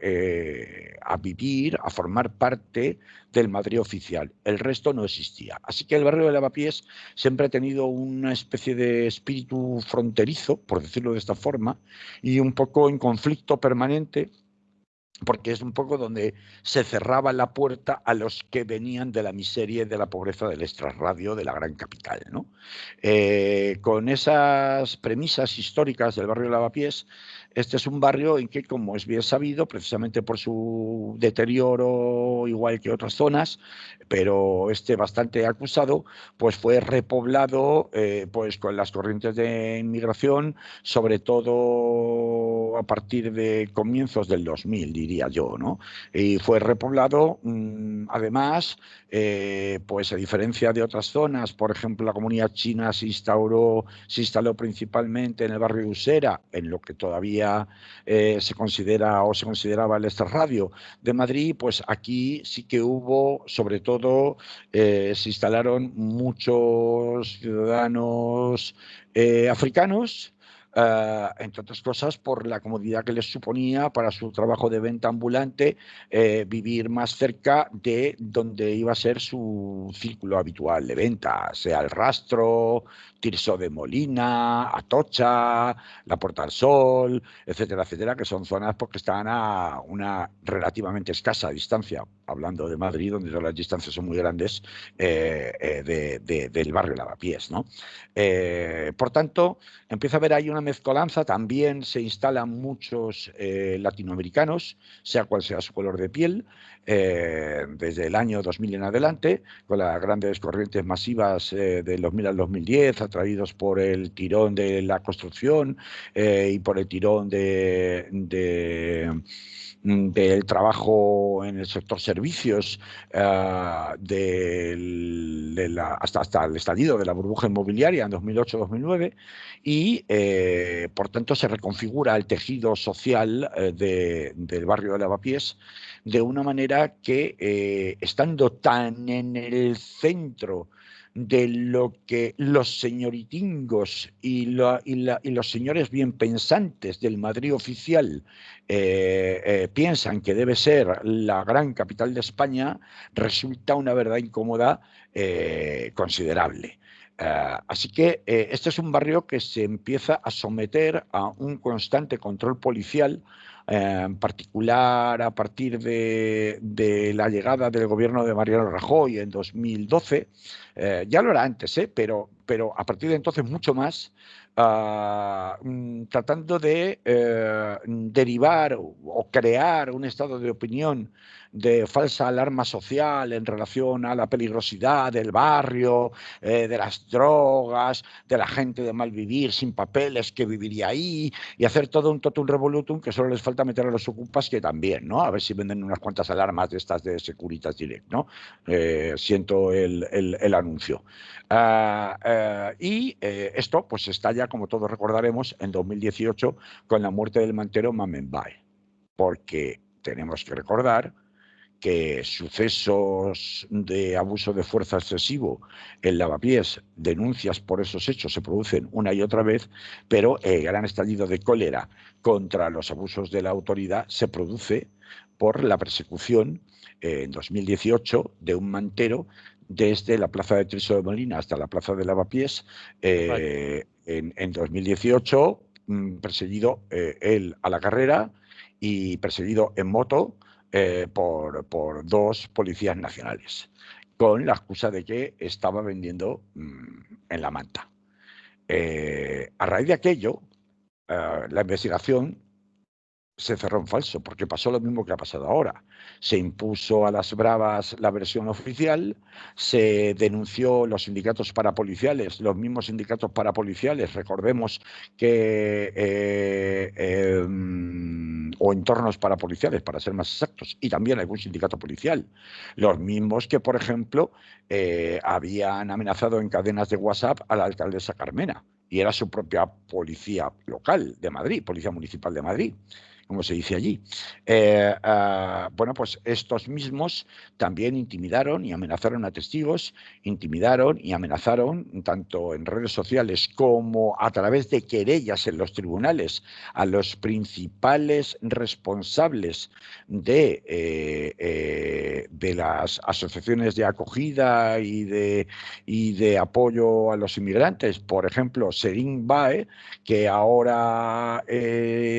a vivir, a formar parte del Madrid oficial. El resto no existía. Así que el barrio de Lavapiés siempre ha tenido una especie de espíritu fronterizo, por decirlo de esta forma, y un poco en conflicto permanente, porque es un poco donde se cerraba la puerta a los que venían de la miseria y de la pobreza del extrarradio de la gran capital, ¿no? Con esas premisas históricas del barrio de Lavapiés, este es un barrio en que, como es bien sabido, precisamente por su deterioro, igual que otras zonas, pero bastante acusado, pues fue repoblado pues con las corrientes de inmigración, sobre todo a partir de comienzos del 2000, diría yo, ¿no? Y fue repoblado, además, pues a diferencia de otras zonas, por ejemplo, la comunidad china se instaló principalmente en el barrio de Usera, en lo que todavía se considera o se consideraba el extrarradio de Madrid. Pues aquí sí que hubo, sobre todo, se instalaron muchos ciudadanos africanos, entre otras cosas por la comodidad que les suponía para su trabajo de venta ambulante, vivir más cerca de donde iba a ser su círculo habitual de venta, sea el Rastro, Tirso de Molina, Atocha, la Puerta del Sol, etcétera, etcétera, que son zonas porque están a una relativamente escasa distancia, hablando de Madrid, donde todas las distancias son muy grandes, del barrio Lavapiés, ¿no? Por tanto, empieza a haber ahí una mezcolanza. También se instalan muchos latinoamericanos, sea cual sea su color de piel, desde el año 2000 en adelante, con las grandes corrientes masivas del 2000 al 2010, atraídos por el tirón de la construcción y por el tirón del trabajo en el sector servicios, hasta el estallido de la burbuja inmobiliaria en 2008-2009, y por tanto se reconfigura el tejido social del barrio de Lavapiés de una manera que, estando tan en el centro de lo que los señoritingos y los señores bien pensantes del Madrid oficial piensan que debe ser la gran capital de España, resulta una verdad incómoda considerable. Así que este es un barrio que se empieza a someter a un constante control policial, en particular a partir de la llegada del gobierno de Mariano Rajoy en 2012. Ya lo era antes, pero a partir de entonces mucho más, tratando de derivar o crear un estado de opinión de falsa alarma social en relación a la peligrosidad del barrio, de las drogas, de la gente de mal vivir, sin papeles, que viviría ahí, y hacer todo un totum revolutum que solo les falta meter a los ocupas, que también, ¿no? A ver si venden unas cuantas alarmas de estas de Securitas Direct, ¿no? Siento el anuncio. Esto pues estalla, como todos recordaremos, en 2018 con la muerte del mantero Mamenbae, porque tenemos que recordar que sucesos de abuso de fuerza excesivo en Lavapiés, denuncias por esos hechos se producen una y otra vez, pero el gran estallido de cólera contra los abusos de la autoridad se produce por la persecución en 2018 de un mantero desde la plaza de Tirso de Molina hasta la plaza de Lavapiés, en 2018, perseguido él a la carrera y perseguido en moto por dos policías nacionales, con la excusa de que estaba vendiendo en la manta. A raíz de aquello, la investigación se cerró en falso, porque pasó lo mismo que ha pasado ahora. Se impuso a las bravas la versión oficial, se denunció los sindicatos parapoliciales, los mismos sindicatos parapoliciales, recordemos que, o entornos parapoliciales, para ser más exactos, y también algún sindicato policial, los mismos que, por ejemplo, habían amenazado en cadenas de WhatsApp a la alcaldesa Carmena, y era su propia policía local de Madrid, Policía Municipal de Madrid, como se dice allí. Bueno, pues estos mismos también intimidaron y amenazaron a testigos, intimidaron y amenazaron, tanto en redes sociales como a través de querellas en los tribunales, a los principales responsables de las asociaciones de acogida y de apoyo a los inmigrantes. Por ejemplo, Serín Bae, que ahora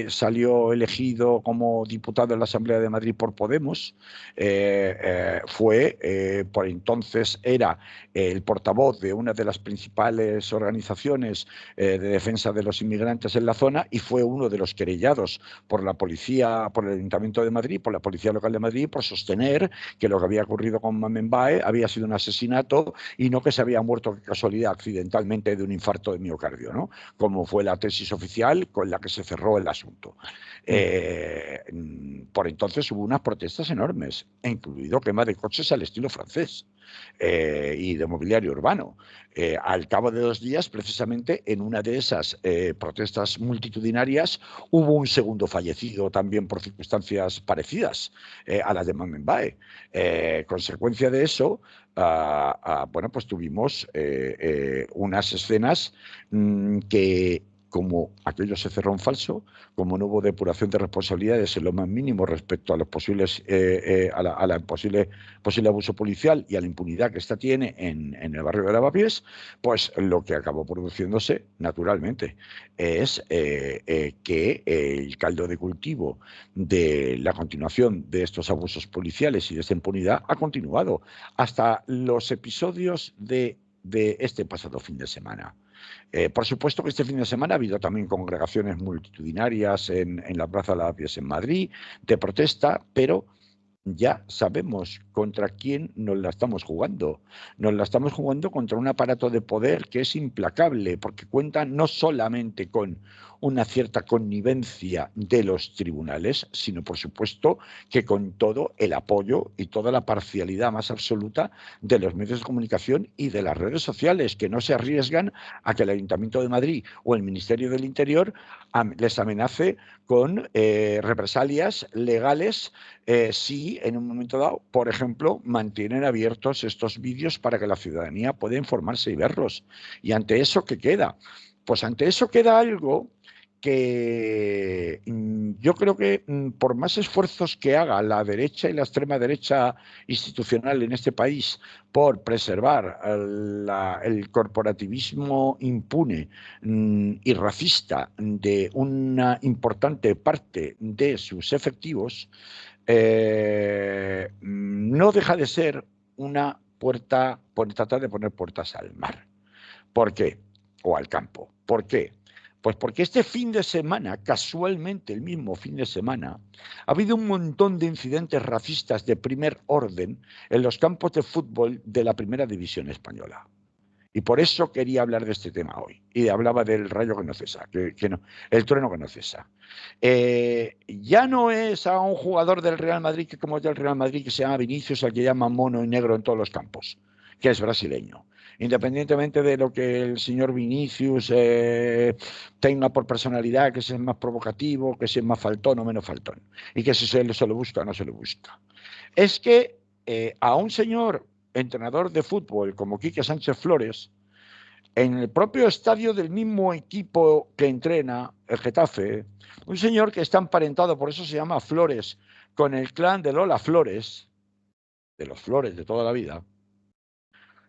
salió elegido elegido como diputado en la Asamblea de Madrid por Podemos, fue, por entonces era el portavoz de una de las principales organizaciones de defensa de los inmigrantes en la zona y fue uno de los querellados por la policía, por el Ayuntamiento de Madrid, por la Policía Local de Madrid, por sostener que lo que había ocurrido con Mamenbae había sido un asesinato y no que se había muerto de casualidad accidentalmente de un infarto de miocardio, ¿no? Como fue la tesis oficial con la que se cerró el asunto. Por entonces hubo unas protestas enormes, incluido quema de coches al estilo francés y de mobiliario urbano. Al cabo de 2 días, precisamente en una de esas protestas multitudinarias, hubo un segundo fallecido también por circunstancias parecidas a las de Mamenbae. Consecuencia de eso, bueno, pues tuvimos unas escenas que, como aquello se cerró en falso, como no hubo depuración de responsabilidades en lo más mínimo respecto a los posibles a la posible abuso policial y a la impunidad que esta tiene en el barrio de Lavapiés, pues lo que acabó produciéndose naturalmente es que el caldo de cultivo de la continuación de estos abusos policiales y de esta impunidad ha continuado hasta los episodios de este pasado fin de semana. Por supuesto que este fin de semana ha habido también congregaciones multitudinarias en la Plaza de Lavapiés en Madrid de protesta, pero ya sabemos contra quién nos la estamos jugando. Nos la estamos jugando contra un aparato de poder que es implacable, porque cuenta no solamente con una cierta connivencia de los tribunales, sino por supuesto que con todo el apoyo y toda la parcialidad más absoluta de los medios de comunicación y de las redes sociales, que no se arriesgan a que el Ayuntamiento de Madrid o el Ministerio del Interior les amenace con represalias legales si en un momento dado, por ejemplo, mantienen abiertos estos vídeos para que la ciudadanía pueda informarse y verlos. Y ante eso, ¿qué queda? Pues ante eso queda algo que yo creo que por más esfuerzos que haga la derecha y la extrema derecha institucional en este país por preservar el corporativismo impune y racista de una importante parte de sus efectivos, no deja de ser una puerta, por tratar de poner puertas al mar. ¿Por qué? O al campo. ¿Por qué? Pues porque este fin de semana, casualmente el mismo fin de semana, ha habido un montón de incidentes racistas de primer orden en los campos de fútbol de la Primera División Española. Y por eso quería hablar de este tema hoy. Y hablaba del rayo que no cesa, el trueno que no cesa. Ya no es a un jugador del Real Madrid, que como es del Real Madrid, que se llama Vinicius, al que llaman mono y negro en todos los campos, que es brasileño. Independientemente de lo que el señor Vinicius tenga por personalidad, que si es más provocativo, que si es más faltón o menos faltón, y que si se lo busca o no se lo busca. Es que a un señor entrenador de fútbol como Quique Sánchez Flores, en el propio estadio del mismo equipo que entrena, el Getafe, un señor que está emparentado, por eso se llama Flores, con el clan de Lola Flores, de los Flores de toda la vida,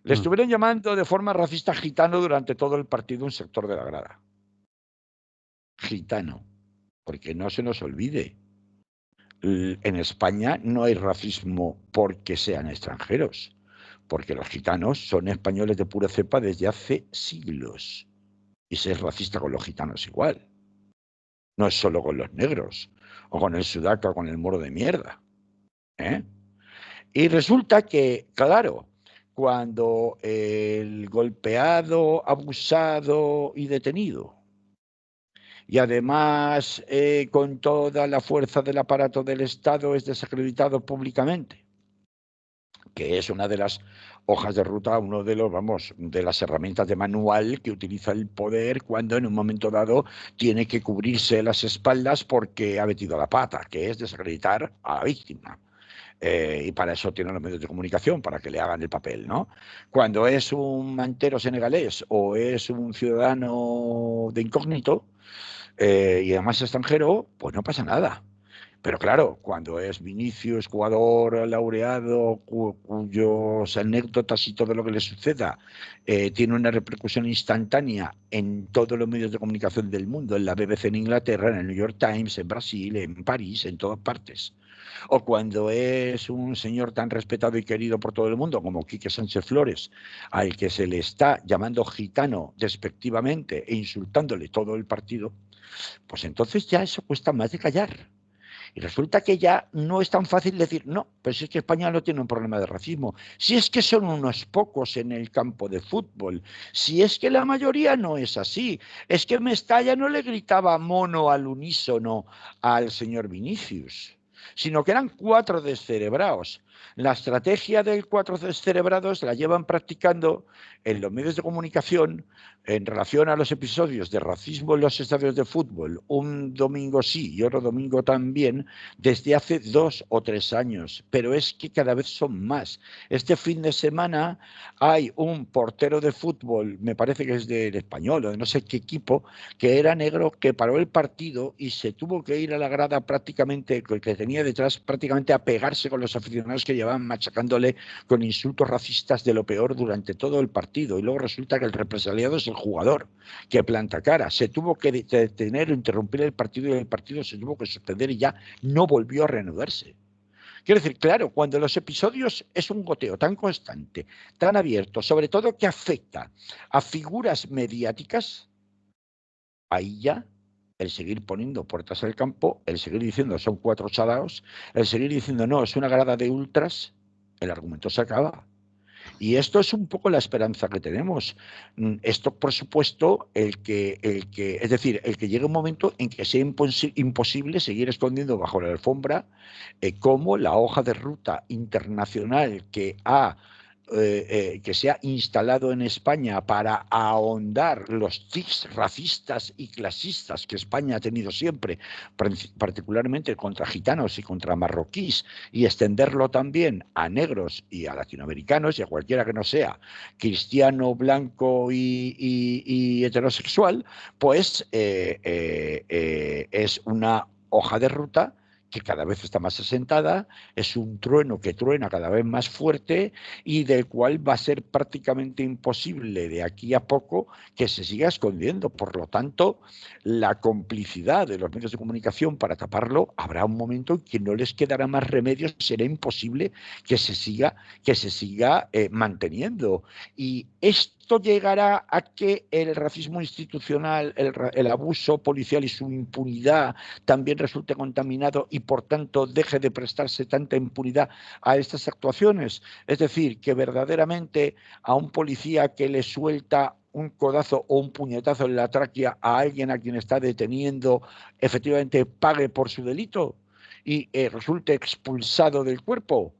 le estuvieron llamando de forma racista gitano durante todo el partido un sector de la grada. Gitano, porque no se nos olvide, en España no hay racismo porque sean extranjeros, porque los gitanos son españoles de pura cepa desde hace siglos. Y ser racista con los gitanos igual. No es solo con los negros, o con el sudaca, o con el moro de mierda. Y resulta que, claro, cuando el golpeado, abusado y detenido, y además con toda la fuerza del aparato del Estado, es desacreditado públicamente, que es una de las hojas de ruta, uno de los, de las herramientas de manual que utiliza el poder cuando en un momento dado tiene que cubrirse las espaldas porque ha metido la pata, que es desacreditar a la víctima. Y para eso tienen los medios de comunicación, para que le hagan el papel, ¿no? Cuando es un mantero senegalés o es un ciudadano de incógnito y además extranjero, pues no pasa nada. Pero claro, cuando es Vinicius, jugador laureado, cuyas anécdotas y todo lo que le suceda tiene una repercusión instantánea en todos los medios de comunicación del mundo, en la BBC en Inglaterra, en el New York Times, en Brasil, en París, en todas partes. O cuando es un señor tan respetado y querido por todo el mundo como Quique Sánchez Flores, al que se le está llamando gitano despectivamente e insultándole todo el partido, pues entonces ya eso cuesta más de callar. Y resulta que ya no es tan fácil decir, no, pero si es que España no tiene un problema de racismo, si es que son unos pocos en el campo de fútbol, si es que la mayoría no es así, es que Mestalla no le gritaba mono al unísono al señor Vinicius, sino que eran 4 descerebrados. La estrategia del 4 descerebrados la llevan practicando en los medios de comunicación en relación a los episodios de racismo en los estadios de fútbol, un domingo sí y otro domingo también, desde hace 2 o 3 años, pero es que cada vez son más. Este fin de semana hay un portero de fútbol, me parece que es del Español o de no sé qué equipo, que era negro, que paró el partido y se tuvo que ir a la grada prácticamente, que tenía detrás, prácticamente a pegarse con los aficionados que llevaban machacándole con insultos racistas de lo peor durante todo el partido. Y luego resulta que el represaliado es el jugador que planta cara. Se tuvo que detener o interrumpir el partido y el partido se tuvo que suspender y ya no volvió a reanudarse. Quiero decir, claro, cuando los episodios es un goteo tan constante, tan abierto, sobre todo que afecta a figuras mediáticas, ahí ya el seguir poniendo puertas al campo, el seguir diciendo son 4 chalaos, el seguir diciendo no, es una grada de ultras, el argumento se acaba. Y esto es un poco la esperanza que tenemos. Esto, por supuesto, es decir, el que llegue un momento en que sea imposible seguir escondiendo bajo la alfombra cómo la hoja de ruta internacional que se ha instalado en España para ahondar los tics racistas y clasistas que España ha tenido siempre, particularmente contra gitanos y contra marroquíes, y extenderlo también a negros y a latinoamericanos y a cualquiera que no sea cristiano, blanco y heterosexual, pues es una hoja de ruta que cada vez está más asentada, es un trueno que truena cada vez más fuerte y del cual va a ser prácticamente imposible de aquí a poco que se siga escondiendo. Por lo tanto, la complicidad de los medios de comunicación para taparlo, habrá un momento en que no les quedará más remedio, será imposible que se siga manteniendo. Y esto llegará a que el racismo institucional, el abuso policial y su impunidad también resulte contaminado y por tanto deje de prestarse tanta impunidad a estas actuaciones. Es decir, que verdaderamente a un policía que le suelta un codazo o un puñetazo en la tráquea a alguien a quien está deteniendo, efectivamente pague por su delito y resulte expulsado del cuerpo.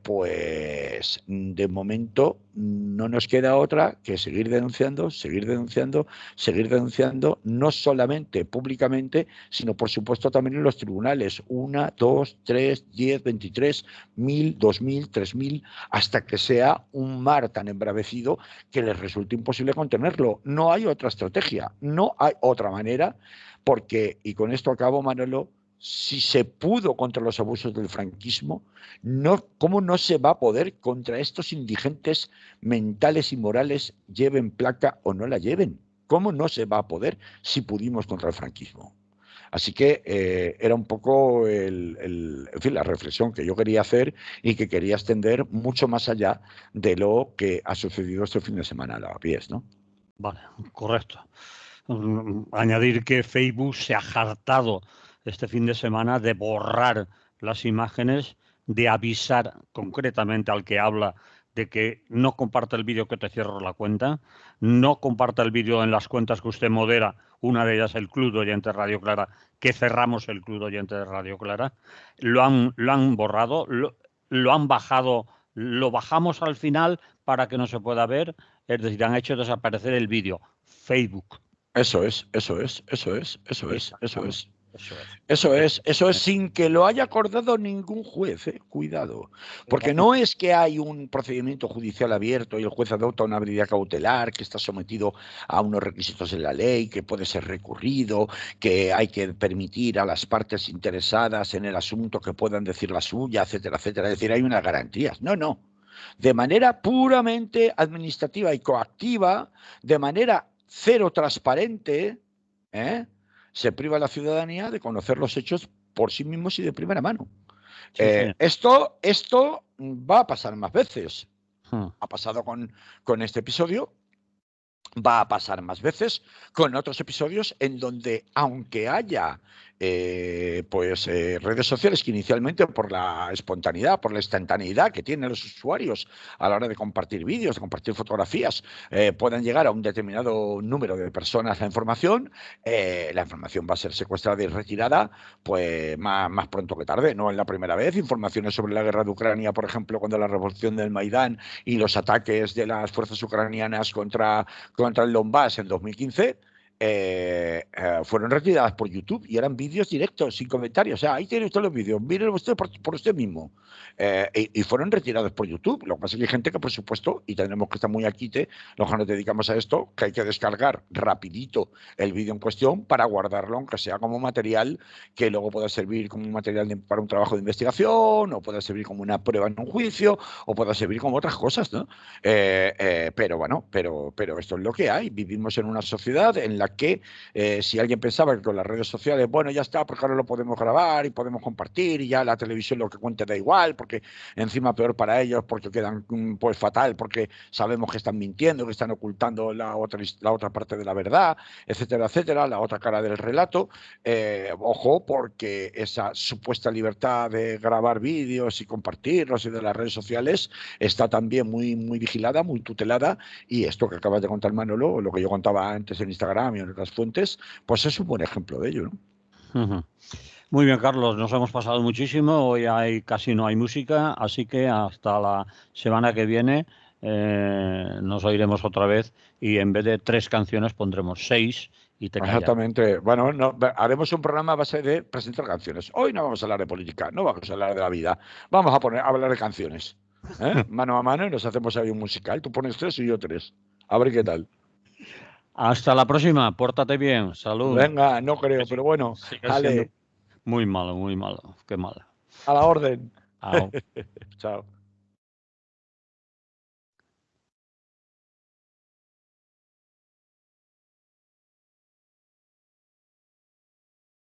Pues de momento no nos queda otra que seguir denunciando, seguir denunciando, seguir denunciando, no solamente públicamente, sino por supuesto también en los tribunales, 1, 2, 3, 10, 23, 1000, 2000, 3000, hasta que sea un mar tan embravecido que les resulte imposible contenerlo. No hay otra estrategia, no hay otra manera, porque, y con esto acabo, Manolo, si se pudo contra los abusos del franquismo, ¿cómo no se va a poder contra estos indigentes mentales y morales, lleven placa o no la lleven? ¿Cómo no se va a poder si pudimos contra el franquismo? Así que era un poco en fin, la reflexión que yo quería hacer y que quería extender mucho más allá de lo que ha sucedido este fin de semana a Lavapiés, ¿no? Vale, correcto. Añadir que Facebook se ha hartado este fin de semana de borrar las imágenes, de avisar concretamente al que habla de que no comparta el vídeo que te cierro la cuenta, no comparta el vídeo en las cuentas que usted modera, una de ellas el Club de Oyentes Radio Clara, que cerramos el Club de Oyentes de Radio Clara, lo han borrado, lo han bajado, lo bajamos al final para que no se pueda ver, es decir, han hecho desaparecer el vídeo. Facebook. Eso es, eso es, eso es, eso es, eso es. Eso es sin que lo haya acordado ningún juez, cuidado. Porque no es que hay un procedimiento judicial abierto y el juez adopta una medida cautelar que está sometido a unos requisitos en la ley, que puede ser recurrido, que hay que permitir a las partes interesadas en el asunto que puedan decir la suya, etcétera, etcétera. Es decir, hay unas garantías. No, no. De manera puramente administrativa y coactiva, de manera cero transparente, se priva a la ciudadanía de conocer los hechos por sí mismos y de primera mano. Sí. Esto va a pasar más veces. Ha pasado con este episodio, va a pasar más veces con otros episodios en donde, aunque haya redes sociales que inicialmente, por la espontaneidad, por la instantaneidad que tienen los usuarios a la hora de compartir vídeos, de compartir fotografías, puedan llegar a un determinado número de personas la información va a ser secuestrada y retirada pues más pronto que tarde. No es la primera vez. Informaciones sobre la guerra de Ucrania, por ejemplo, cuando la revolución del Maidán y los ataques de las fuerzas ucranianas contra el Donbass en 2015, fueron retiradas por YouTube y eran vídeos directos, sin comentarios. O sea, ahí tiene usted los vídeos, mírenlo usted por usted mismo. Y fueron retirados por YouTube. Lo que pasa es que hay gente que, por supuesto, y tendremos que estar muy al quite, los que nos dedicamos a esto, que hay que descargar rapidito el vídeo en cuestión para guardarlo, aunque sea como material que luego pueda servir como un material para un trabajo de investigación, o pueda servir como una prueba en un juicio, o pueda servir como otras cosas, ¿no? Pero bueno, pero esto es lo que hay. Vivimos en una sociedad en la que si alguien pensaba que con las redes sociales, bueno, ya está, porque ahora lo podemos grabar y podemos compartir y ya la televisión lo que cuente da igual, porque encima peor para ellos, porque quedan pues fatal, porque sabemos que están mintiendo, que están ocultando la otra parte de la verdad, etcétera, etcétera, la otra cara del relato. Ojo, porque esa supuesta libertad de grabar vídeos y compartirlos y de las redes sociales está también muy, muy vigilada, muy tutelada, y esto que acabas de contar, Manolo, lo que yo contaba antes en Instagram y en otras fuentes, pues es un buen ejemplo de ello, ¿no? Muy bien, Carlos, nos hemos pasado muchísimo. Hoy casi no hay música, así que hasta la semana que viene nos oiremos otra vez y en vez de 3 canciones pondremos 6 y te callas. Exactamente. Bueno, haremos un programa a base de presentar canciones. Hoy no vamos a hablar de política, no vamos a hablar de la vida. Vamos a hablar de canciones. Mano a mano y nos hacemos ahí un musical. Tú pones 3 y yo 3. A ver qué tal. Hasta la próxima, pórtate bien, salud. Venga, no creo, pero bueno, dale. Muy malo, qué malo. A la orden. Chao. Chao.